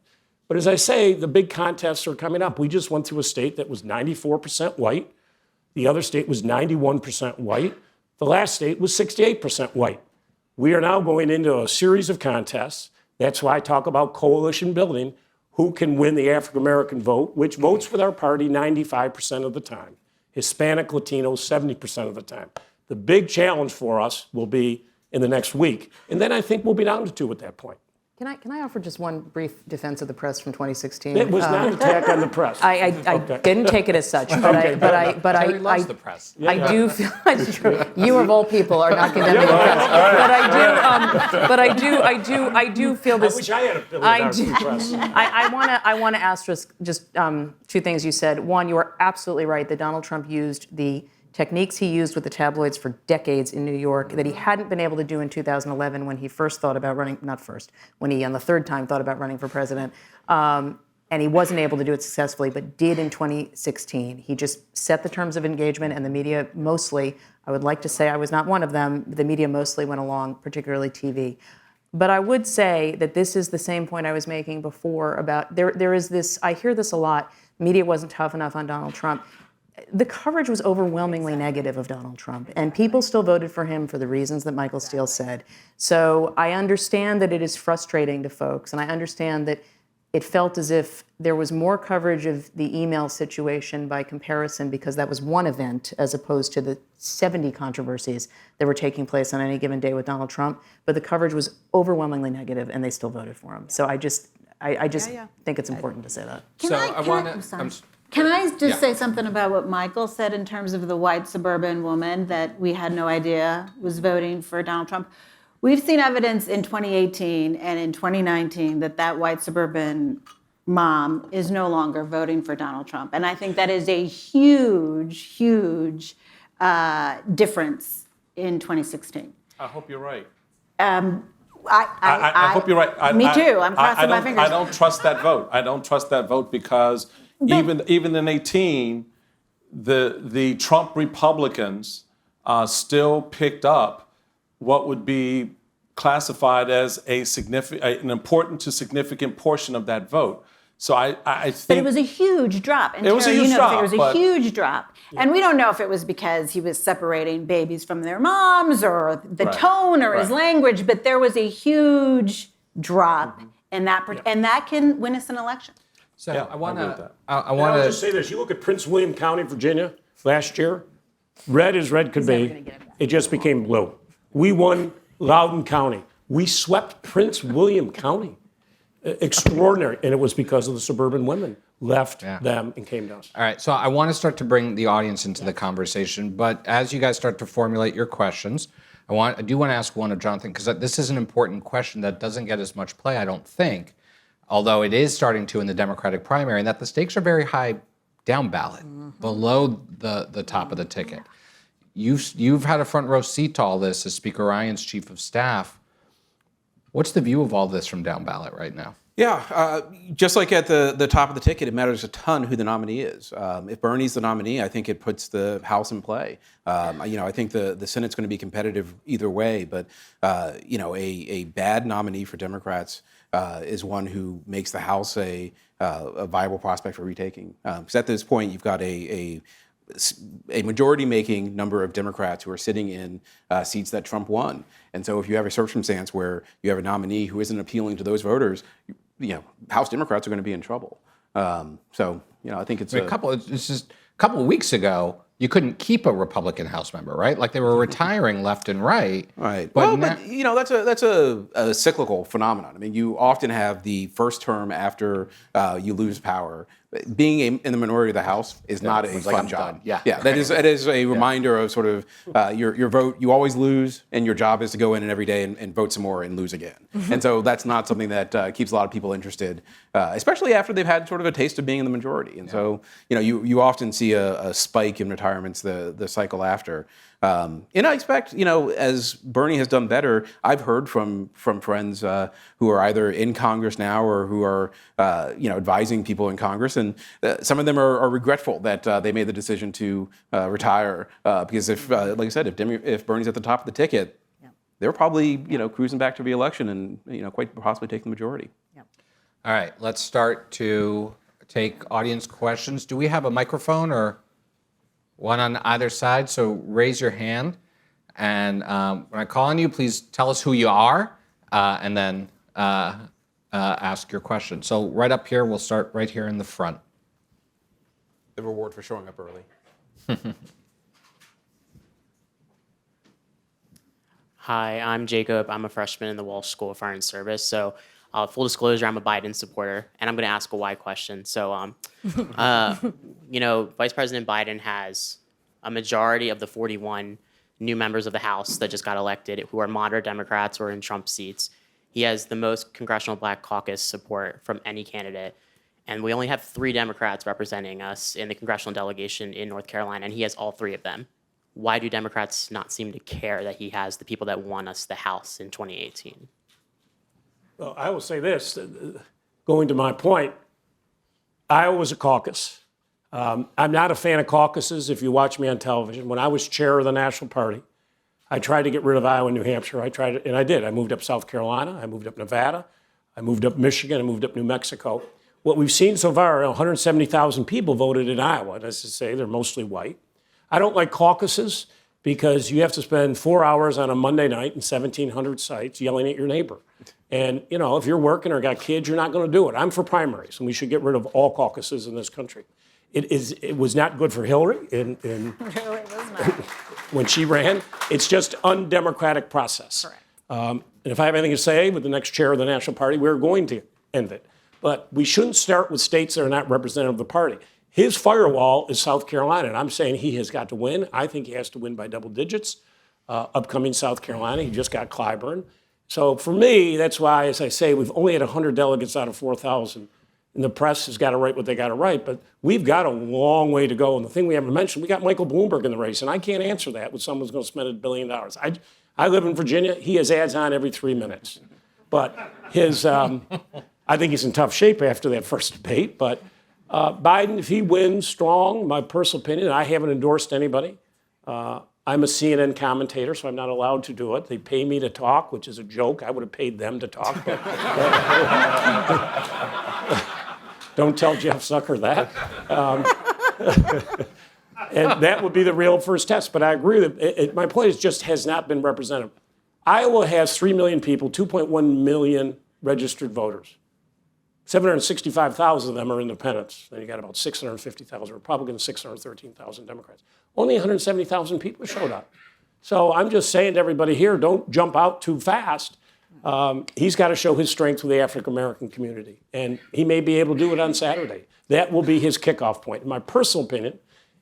But as I say, the big contests are coming up. We just went through a state that was 94% white. The other state was 91% white. The last state was 68% white. We are now going into a series of contests. That's why I talk about coalition building. Who can win the African-American vote, which votes with our party 95% of the time. Hispanic, Latinos, 70% of the time. The big challenge for us will be in the next week. And then I think we'll be down to 2 at that point. Can I offer just one brief defense of the press from 2016? It was not an attack on the press. I didn't take it as such, Terry loves the press. I do feel that's true. You of all people are not condemning the press, but I do feel this. I wish I had $1 billion for the press. I want to asterisk just 2 things you said. One, you are absolutely right that Donald Trump used the techniques he used with the tabloids for decades in New York that he hadn't been able to do in 2011 when he first thought about running, not first, when he on the 3rd time thought about running for president. And he wasn't able to do it successfully, but did in 2016. He just set the terms of engagement, and the media mostly, I would like to say I was not one of them, the media mostly went along, particularly TV. But I would say that this is the same point I was making before about there is this, I hear this a lot, media wasn't tough enough on Donald Trump. The coverage was overwhelmingly negative of Donald Trump, and people still voted for him for the reasons that Michael Steele said. So I understand that it is frustrating to folks, and I understand that it felt as if there was more coverage of the email situation by comparison because that was one event as opposed to the 70 controversies that were taking place on any given day with Donald Trump. But the coverage was overwhelmingly negative, and they still voted for him. So I just think it's important to say that. Can I just say something about what Michael said in terms of the white suburban woman that we had no idea was voting for Donald Trump? We've seen evidence in 2018 and in 2019 that white suburban mom is no longer voting for Donald Trump. And I think that is a huge, huge difference in 2016. I hope you're right. I hope you're right. Me too. I'm crossing my fingers. I don't trust that vote. I don't trust that vote because even in 18, the Trump Republicans still picked up what would be classified as an important to significant portion of that vote. So I think. But it was a huge drop. And it was a huge drop. It was a huge drop. And we don't know if it was because he was separating babies from their moms or the tone or his language, but there was a huge drop in that, and that can win us an election. So Yeah, I want I agree with to. that. I'll just say this. You look at Prince William County, Virginia, last year, red as red could be. It just became blue. We won Loudoun County. We swept Prince William County. Extraordinary. And it was because of the suburban women. left them and came to us. All right, so I want to start to bring the audience into the conversation, but as you guys start to formulate your questions, I do want to ask one of Jonathan, because this is an important question that doesn't get as much play, I don't think, although it is starting to in the Democratic primary, and that the stakes are very high down ballot, below the top of the ticket. You've had a front row seat to all this as Speaker Ryan's chief of staff. What's the view of all this from down ballot right now? Yeah, just like at the top of the ticket, it matters a ton who the nominee is. If Bernie's the nominee, I think it puts the House in play. I think the Senate's going to be competitive either way, but a bad nominee for Democrats is one who makes the House a viable prospect for retaking. Because at this point, you've got a majority-making number of Democrats who are sitting in seats that Trump won. And so if you have a circumstance where you have a nominee who isn't appealing to those voters, House Democrats are going to be in trouble. I think it's just a couple of weeks ago, you couldn't keep a Republican House member, right? Like they were retiring left and right. Right. But that's a cyclical phenomenon. I mean, you often have the first term after you lose power. Being in the minority of the House is not a fun job. Yeah. That is a reminder of sort of your vote. You always lose, and your job is to go in every day and vote some more and lose again. And so that's not something that keeps a lot of people interested, especially after they've had sort of a taste of being in the majority. And so you often see a spike in retirements the cycle after. And I expect, as Bernie has done better, I've heard from friends who are either in Congress now or who are, advising people in Congress. And some of them are regretful that they made the decision to retire because like I said, if Bernie's at the top of the ticket, they're probably, cruising back to re-election and, quite possibly take the majority. All right, let's start to take audience questions. Do we have a microphone or one on either side? So raise your hand, and when I call on you, please tell us who you are, and then ask your question. So right up here, we'll start right here in the front. The reward for showing up early. Hi, I'm Jacob. I'm a freshman in the Walsh School of Foreign Service. So full disclosure, I'm a Biden supporter, and I'm going to ask a why question. So, Vice President Biden has a majority of the 41 new members of the House that just got elected who are moderate Democrats or in Trump seats. He has the most Congressional Black Caucus support from any candidate. And we only have 3 Democrats representing us in the congressional delegation in North Carolina, and he has all 3 of them. Why do Democrats not seem to care that he has the people that won us the House in 2018? Well, I will say this, going to my point, Iowa was a caucus. I'm not a fan of caucuses if you watch me on television. When I was chair of the National Party, I tried to get rid of Iowa and New Hampshire. And I did. I moved up South Carolina. I moved up Nevada. I moved up Michigan. I moved up New Mexico. What we've seen so far, 170,000 people voted in Iowa. That's to say, they're mostly white. I don't like caucuses because you have to spend 4 hours on a Monday night in 1,700 sites yelling at your neighbor. And, if you're working or got kids, you're not going to do it. I'm for primaries, and we should get rid of all caucuses in this country. It was not good for Hillary when she ran. It's just undemocratic process. And if I have anything to say with the next chair of the National Party, we're going to end it. But we shouldn't start with states that are not representative of the party. His firewall is South Carolina, and I'm saying he has got to win. I think he has to win by double digits. Upcoming South Carolina, he just got Clyburn. So for me, that's why, as I say, we've only had 100 delegates out of 4,000. And the press has got to write what they got to write, but we've got a long way to go. And the thing we haven't mentioned, we got Michael Bloomberg in the race, and I can't answer that with someone who's going to spend $1 billion. I live in Virginia. He has ads on every 3 minutes. But I think he's in tough shape after that first debate. But Biden, if he wins strong, my personal opinion, I haven't endorsed anybody. I'm a CNN commentator, so I'm not allowed to do it. They pay me to talk, which is a joke. I would have paid them to talk. But don't tell Jeff Zucker that. And that would be the real first test. But I agree that my point is just has not been represented. Iowa has 3 million people, 2.1 million registered voters. 765,000 of them are independents. Then you got about 650,000 Republicans, 613,000 Democrats. Only 170,000 people showed up. So I'm just saying to everybody here, don't jump out too fast. He's got to show his strength with the African American community. And he may be able to do it on Saturday. That will be his kickoff point. In my personal opinion,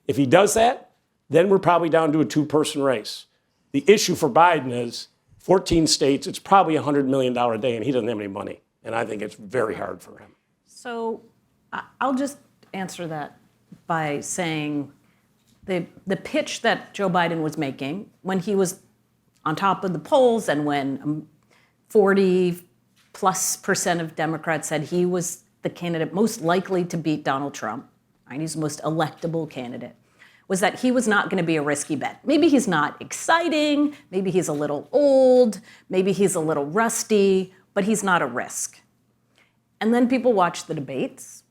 if he does that, then we're probably down to a two-person race. The issue for Biden is 14 states, it's probably a $100 million a day, and he doesn't have any money. And I think it's very hard for him. So I'll just answer that by saying the pitch that Joe Biden was making when he was on top of the polls and when 40+% of Democrats said he was the candidate most likely to beat Donald Trump, right? He's the most electable candidate, was that he was not going to be a risky bet. Maybe he's not exciting, maybe he's a little old, maybe he's a little rusty, but he's not a risk. And then people watch the debates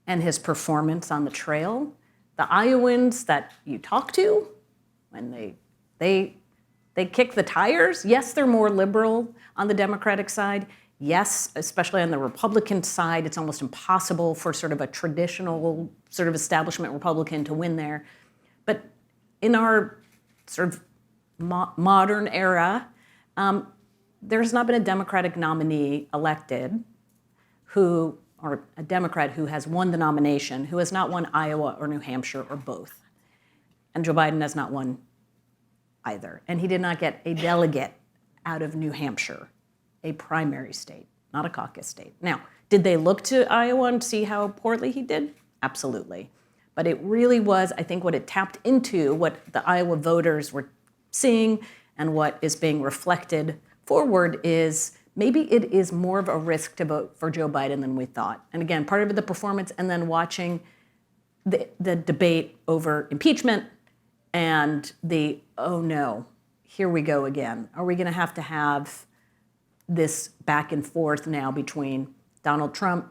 and his performance on the trail. The Iowans that you talk to, when they kick the tires, yes, they're more liberal on the Democratic side. Yes, especially on the Republican side, it's almost impossible for sort of a traditional sort of establishment Republican to win there. But in our sort of modern era, there's not been a Democratic nominee elected or a Democrat who has won the nomination, who has not won Iowa or New Hampshire or both. And Joe Biden has not won either. And he did not get a delegate out of New Hampshire, a primary state, not a caucus state. Now, did they look to Iowa and see how poorly he did? Absolutely. But it really was, I think, what it tapped into, what the Iowa voters were seeing and what is being reflected forward is maybe it is more of a risk to vote for Joe Biden than we thought. And again, part of it, the performance, and then watching the debate over impeachment and oh no, here we go again. Are we going to have this back and forth now between Donald Trump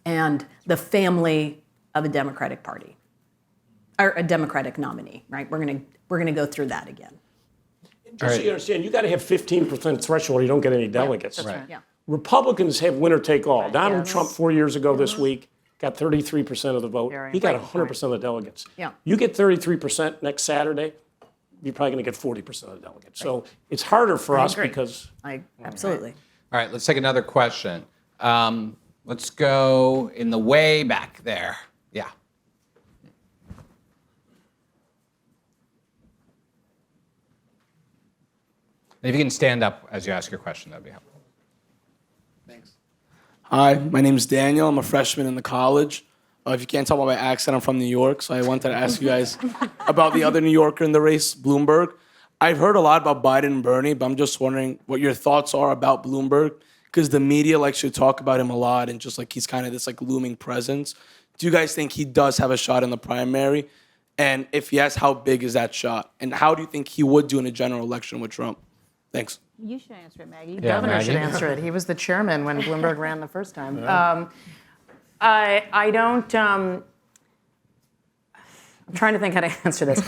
and the family of a Democratic Party, or a Democratic nominee, right? We're gonna go through that again. Just so you understand, you got to have 15% threshold, you don't get any delegates. That's right. Yeah. Republicans have winner take all. Donald Trump 4 years ago this week got 33% of the vote. He got 100% of the delegates. Yeah. You get 33% next Saturday, you're probably going to get 40% of the delegates. So it's harder for us agree. because... Absolutely. All right, let's take another question. Let's go in the way back there. Yeah. And if you can stand up as you ask your question, that'd be helpful. Thanks. Hi, my name is Daniel. I'm a freshman in the college. If you can't tell by my accent, I'm from New York, so I wanted to ask you guys about the other New Yorker in the race, Bloomberg. I've heard a lot about Biden and Bernie, but I'm just wondering what your thoughts are about Bloomberg, because the media likes to talk about him a lot and just like he's kind of this like looming presence. Do you guys think he does have a shot in the primary? And if yes, how big is that shot? And how do you think he would do in a general election with Trump? Thanks. You should answer it, Maggie. The governor should answer it. He was the chairman when Bloomberg ran the first time. I don't. I'm trying to think how to answer this.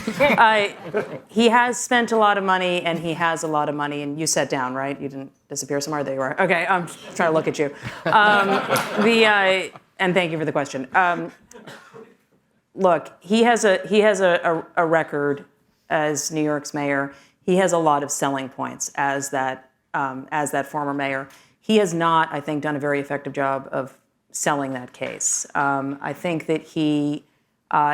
He has spent a lot of money, and he has a lot of money. And you sat down, right? You didn't disappear somewhere. There you are. Okay, I'm trying to look at you. And thank you for the question. Look, he has a record as New York's mayor. He has a lot of selling points as that former mayor. He has not, I think, done a very effective job of selling that case. I think that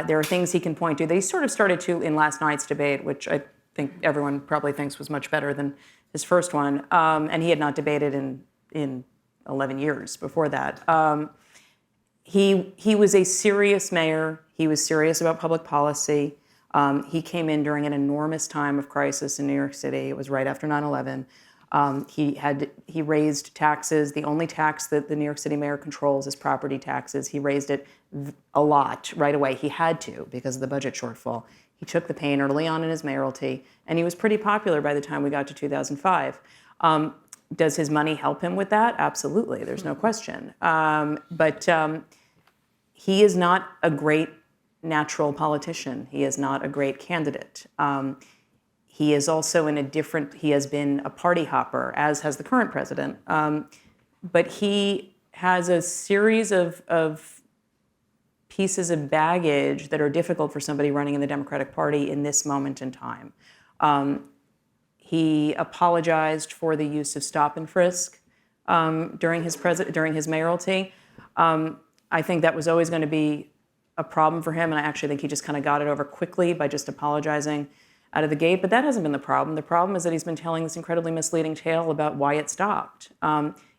there are things he can point to that he sort of started to in last night's debate, which I think everyone probably thinks was much better than his first one. And he had not debated in 11 years before that. He was a serious mayor. He was serious about public policy. He came in during an enormous time of crisis in New York City. It was right after 9/11. He raised taxes. The only tax that the New York City mayor controls is property taxes. He raised it a lot right away. He had to because of the budget shortfall. He took the pain early on in his mayoralty, and he was pretty popular by the time we got to 2005. Does his money help him with that? Absolutely. There's no question. But he is not a great natural politician. He is not a great candidate. He is also he has been a party hopper, as has the current president. But he has a series of pieces of baggage that are difficult for somebody running in the Democratic Party in this moment in time. He apologized for the use of stop and frisk during his mayoralty. I think that was always going to be a problem for him, and I actually think he just kind of got it over quickly by just apologizing out of the gate. But that hasn't been the problem. The problem is that he's been telling this incredibly misleading tale about why it stopped.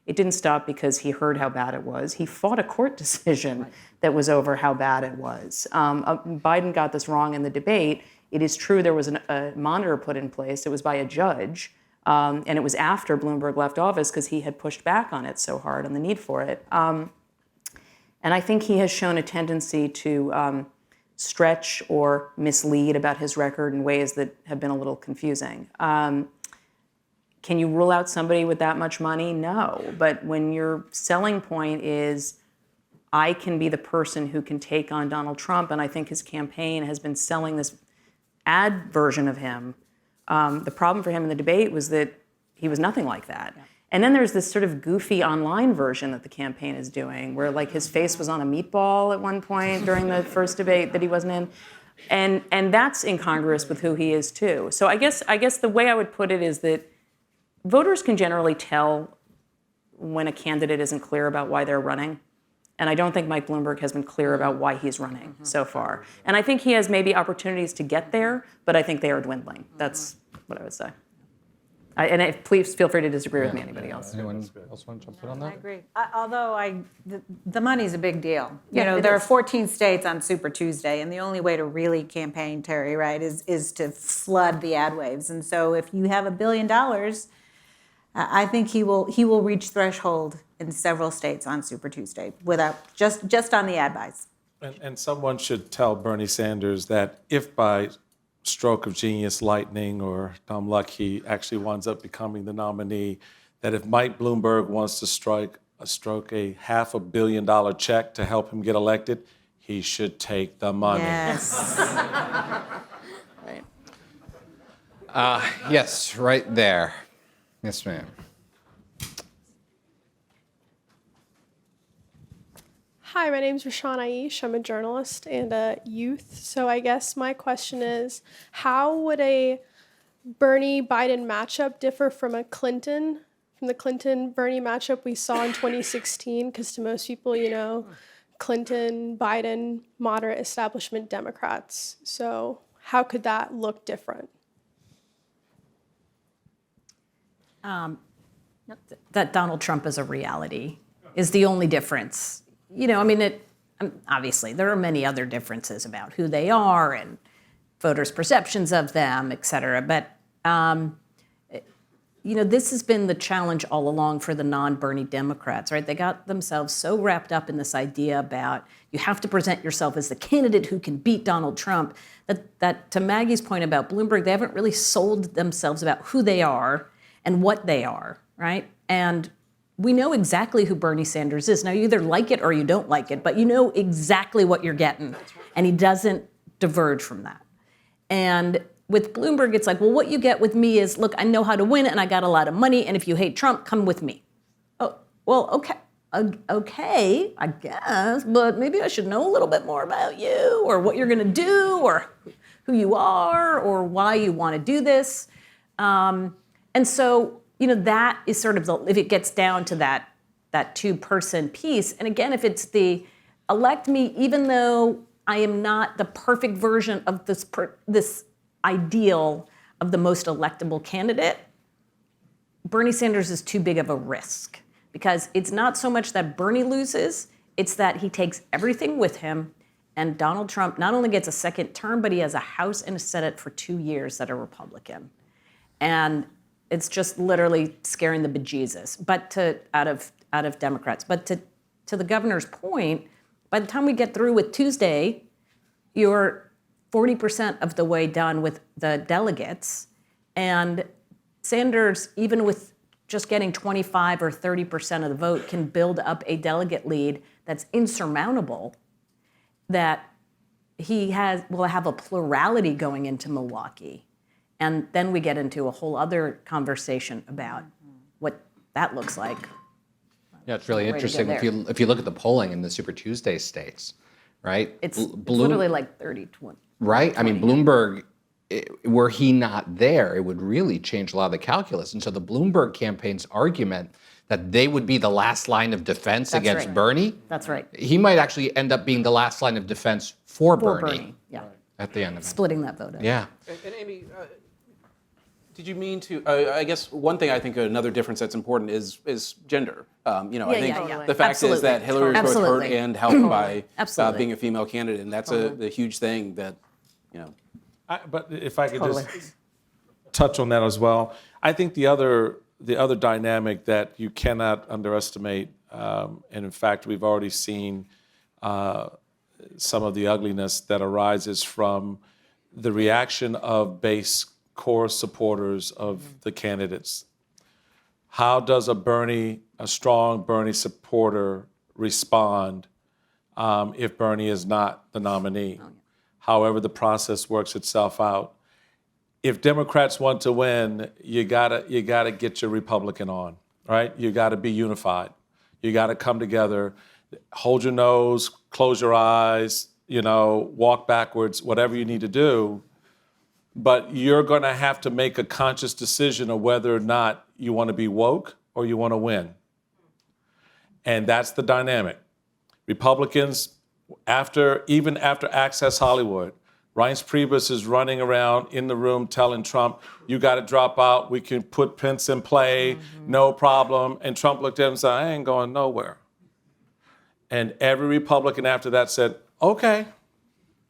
It didn't stop because he heard how bad it was. He fought a court decision that was over how bad it was. Biden got this wrong in the debate. It is true there was a monitor put in place. It was by a judge, and it was after Bloomberg left office because he had pushed back on it so hard on the need for it. And I think he has shown a tendency to stretch or mislead about his record in ways that have been a little confusing. Can you rule out somebody with that much money? No. But when your selling point is, I can be the person who can take on Donald Trump, and I think his campaign has been selling this ad version of him. The problem for him in the debate was that he was nothing like that. Yeah. And then there's this sort of goofy online version that the campaign is doing, where like his face was on a meatball at one point during the first debate that he wasn't in. And that's incongruous with who he is too. So I guess the way I would put it is that voters can generally tell when a candidate isn't clear about why they're running. And I don't think Mike Bloomberg has been clear about why he's running so far. And I think he has maybe opportunities to get there, but I think they are dwindling. That's what I would say. Please feel free to disagree with me, anybody else. Anyone else want to jump in on that? I agree. Although the money's a big deal. Yeah, There are 14 states on Super Tuesday, and the only way to really campaign, Terry, right, is to flood the ad waves. And so if you have $1 billion, I think he will reach threshold in several states on Super Tuesday without just on the ad buys. And someone should tell Bernie Sanders that if by stroke of genius, lightning, or dumb luck, he actually winds up becoming the nominee, that if Mike Bloomberg wants to stroke a $500 million check to help him get elected, he should take the money. Yes. Yes, right there. Yes, ma'am. Hi, my name is Rashawn Aish. I'm a journalist and a youth. So I guess my question is, how would a Bernie-Biden matchup differ from the Clinton-Bernie matchup we saw in 2016? Because to most people, Clinton, Biden, moderate establishment Democrats. So how could that look different? That Donald Trump is a reality is the only difference. Obviously, there are many other differences about who they are and voters' perceptions of them, et cetera. But, this has been the challenge all along for the non-Bernie Democrats, right? They got themselves so wrapped up in this idea about you have to present yourself as the candidate who can beat Donald Trump that to Maggie's point about Bloomberg, they haven't really sold themselves about who they are and what they are, right? And we know exactly who Bernie Sanders is. Now, you either like it or you don't like it, but you know exactly what you're getting. And he doesn't diverge from that. And with Bloomberg, it's like, well, what you get with me is, look, I know how to win and I got a lot of money. And if you hate Trump, come with me. Oh, well, okay. Okay, I guess, but maybe I should know a little bit more about you or what you're going to do or who you are or why you want to do this. And so, that is sort of if it gets down to that two-person piece. And again, if it's the elect me, even though I am not the perfect version of this ideal of the most electable candidate, Bernie Sanders is too big of a risk because it's not so much that Bernie loses, it's that he takes everything with him and Donald Trump not only gets a second term, but he has a House and a Senate for 2 years that are Republican. And it's just literally scaring the bejesus, but out of Democrats. But to the governor's point, by the time we get through with Tuesday, you're 40% of the way done with the delegates, and Sanders, even with just getting 25 or 30% of the vote, can build up a delegate lead that's insurmountable. That will have a plurality going into Milwaukee. And then we get into a whole other conversation about what that looks like. Yeah, it's really interesting. If you look at the polling in the Super Tuesday states, right? It's literally like 30-20. Right? I mean, Bloomberg were he not there, it would really change a lot of the calculus. And so the Bloomberg campaign's argument that they would be the last line of defense against right. Bernie, That's right. he might actually end up being the last line of defense for For Bernie, Bernie, yeah. at the end of it. Splitting that vote up. Yeah. And Amy, did you mean to? I guess one thing I think another difference that's important is gender. I think the fact is Absolutely. that Hillary was both hurt Absolutely. and helped by Absolutely. being a female candidate, and that's a huge thing that, But if I could Totally. just touch on that as well, I think the other dynamic that you cannot underestimate, and in fact we've already seen some of the ugliness that arises from the reaction of base core supporters of the candidates. How does a strong Bernie supporter respond if Bernie is not the nominee? However the process works itself out. If Democrats want to win, you gotta get your Republican on, right? You gotta be unified. You gotta come together, hold your nose, close your eyes, walk backwards, whatever you need to do. But you're gonna have to make a conscious decision of whether or not you wanna be woke or you wanna win. And that's the dynamic. Republicans, even after Access Hollywood, Reince Priebus is running around in the room telling Trump, you got to drop out. We can put Pence in play, no problem. And Trump looked at him and said, I ain't going nowhere. And every Republican after that said, okay,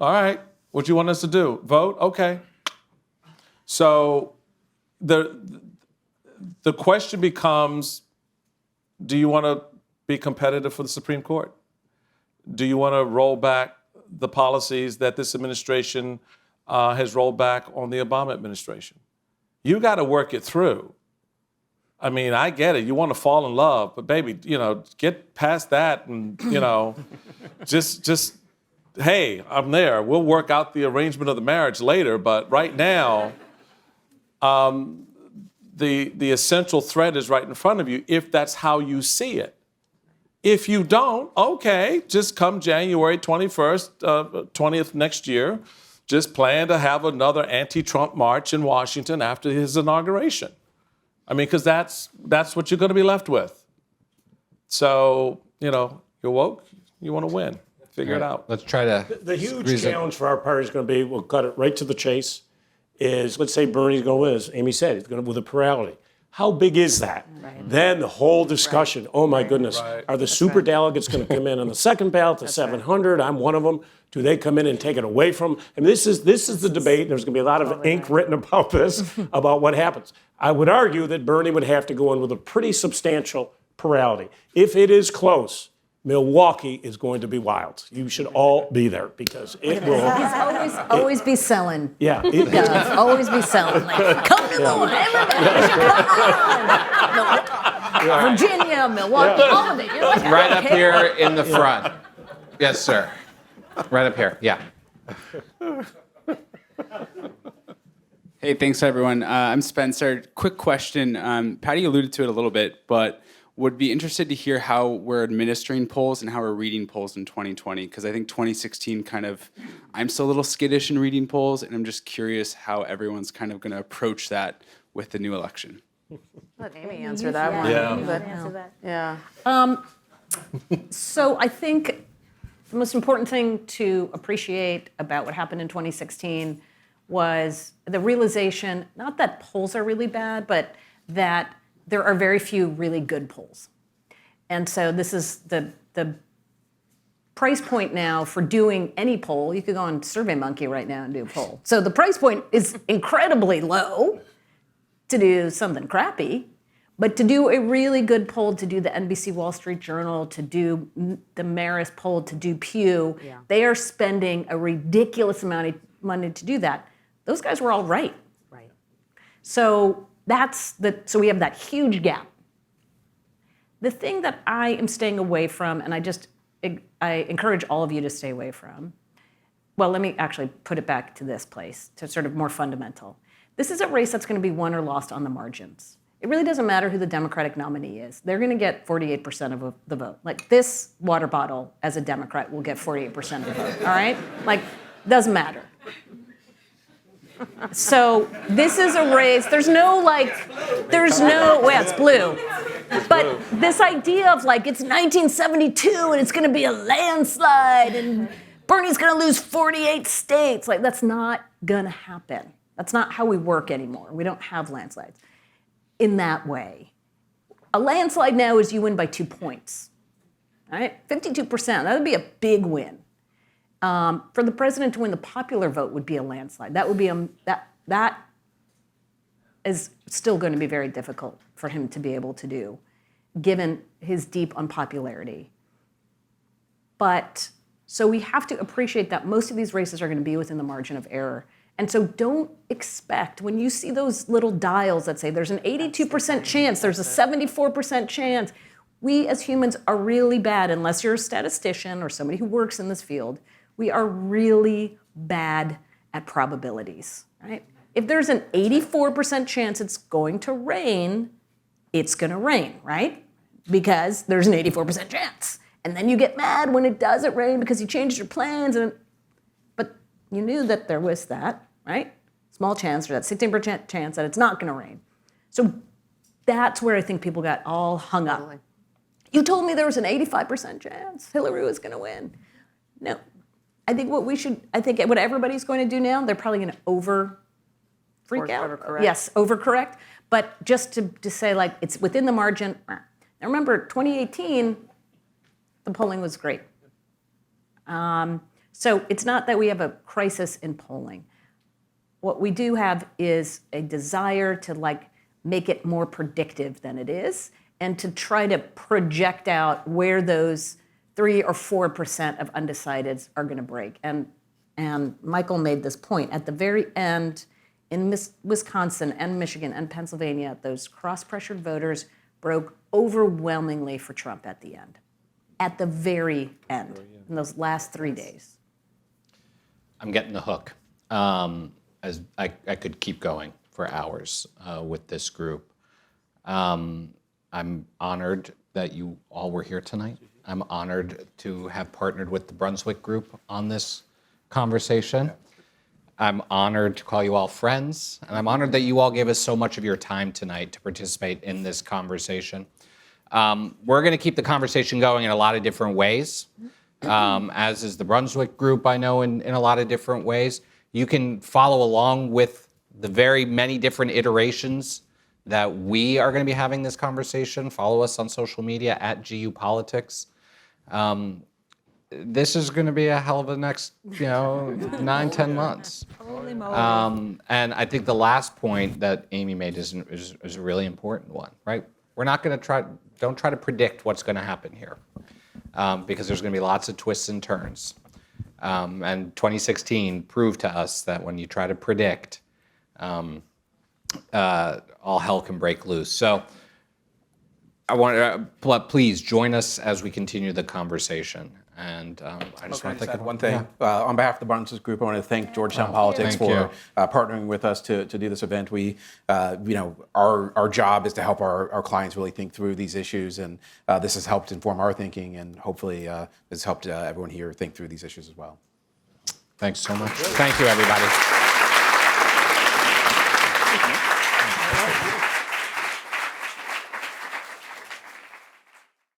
all right, what you want us to do? Vote? Okay. So the question becomes, do you want to be competitive for the Supreme Court? Do you want to roll back the policies that this administration has rolled back on the Obama administration? You got to work it through. I mean, I get it. You want to fall in love, but baby, get past that and, just, hey, I'm there. We'll work out the arrangement of the marriage later, but right now, the essential thread is right in front of you if that's how you see it. If you don't, okay, just come January 20th next year, just plan to have another anti-Trump march in Washington after his inauguration. I mean, because that's what you're going to be left with. So, you're woke, you want to win. Figure it out. Let's try to. The huge challenge for our party is going to be, we'll cut it right to the chase, is let's say Bernie's going to win, as Amy said, he's going to with a plurality. How big is that? Right. Then the whole discussion, oh my goodness, are the super delegates going to come in on the second ballot, the 700? I'm one of them. Do they come in and take it away from? And this is the debate. There's going to be a lot of ink written about this, about what happens. I would argue that Bernie would have to go in with a pretty substantial plurality. If it is close, Milwaukee is going to be wild. You should all be there because it will. He's always be selling. Yeah. Always be selling. Like, come to Milwaukee, everybody, come on. Virginia, Milwaukee, all of it. You're like, Right up here in the front. Yes, sir. Right up here. Yeah. Hey, thanks everyone. I'm Spencer. Quick question. Patty alluded to it a little bit, but would be interested to hear how we're administering polls and how we're reading polls in 2020, because I think 2016 I'm still a little skittish in reading polls, and I'm just curious how everyone's kind of going to approach that with the new election. Let Amy answer that one. Yeah. So I think the most important thing to appreciate about what happened in 2016 was the realization, not that polls are really bad, but that there are very few really good polls. And so this is the price point now for doing any poll. You could go on SurveyMonkey right now and do a poll. So the price point is incredibly low to do something crappy, but to do a really good poll, to do the NBC Wall Street Journal, to do the Marist poll, to do Pew, they are spending a ridiculous amount of money to do that. Those guys were all right. Right. So so we have that huge gap. The thing that I am staying away from, and I encourage all of you to stay away from, well, let me actually put it back to this place, to sort of more fundamental. This is a race that's going to be won or lost on the margins. It really doesn't matter who the Democratic nominee is. They're going to get 48% of the vote. Like this water bottle as a Democrat will get 48% of the vote, all right? Like, doesn't matter. So this is a race. Well, it's blue. But this idea of like, it's 1972 and it's going to be a landslide and Bernie's going to lose 48 states. Like, that's not going to happen. That's not how we work anymore. We don't have landslides in that way. A landslide now is you win by 2 points, right? 52%, that would be a big win. For the president to win the popular vote would be a landslide. That would be that is still going to be very difficult for him to be able to do, given his deep unpopularity. But so we have to appreciate that most of these races are going to be within the margin of error. And so don't expect, when you see those little dials that say there's an 82% chance, there's a 74% chance, we as humans are really bad, unless you're a statistician or somebody who works in this field, we are really bad at probabilities, right? If there's an 84% chance it's going to rain, it's going to rain, right? Because there's an 84% chance. And then you get mad when it doesn't rain because you changed your plans. But you knew that there was that, right? Small chance, or that 16% chance that it's not going to rain. So that's where I think people got all hung up. Totally. You told me there was an 85% chance Hillary was going to win. No. I think what everybody's going to do now, they're probably going to freak out. Overcorrect. Yes, overcorrect. But just to say, like, it's within the margin. Now remember, 2018, the polling was great. So it's not that we have a crisis in polling. What we do have is a desire to, like, make it more predictive than it is, and to try to project out where those 3 or 4% of undecideds are going to break. And Michael made this point. At the very end, in Wisconsin and Michigan and Pennsylvania, those cross-pressured voters broke overwhelmingly for Trump at the end. At the very end, in those last 3 days. I'm getting the hook. As I could keep going for hours with this group. I'm honored that you all were here tonight. I'm honored to have partnered with the Brunswick Group on this conversation. I'm honored to call you all friends, and I'm honored that you all gave us so much of your time tonight to participate in this conversation. We're going to keep the conversation going in a lot of different ways, as is the Brunswick Group, I know, in a lot of different ways. You can follow along with the very many different iterations that we are going to be having this conversation. Follow us on social media at GU Politics. This is going to be a hell of a next, 9-10 months. Holy moly. And I think the last point that Amy made is a really important one, right? We're not going to don't try to predict what's going to happen here, because there's going to be lots of twists and turns. And 2016 proved to us that when you try to predict, all hell can break loose. So I want to please join us as we continue the conversation. And I just want to thank one thing. Yeah. On behalf of the Brunswick Group, I want to thank Georgetown Politics for partnering with us to do this event. We, our job is to help our clients really think through these issues, and this has helped inform our thinking, and hopefully has helped everyone here think through these issues as well. Thanks so much. Thank you, everybody.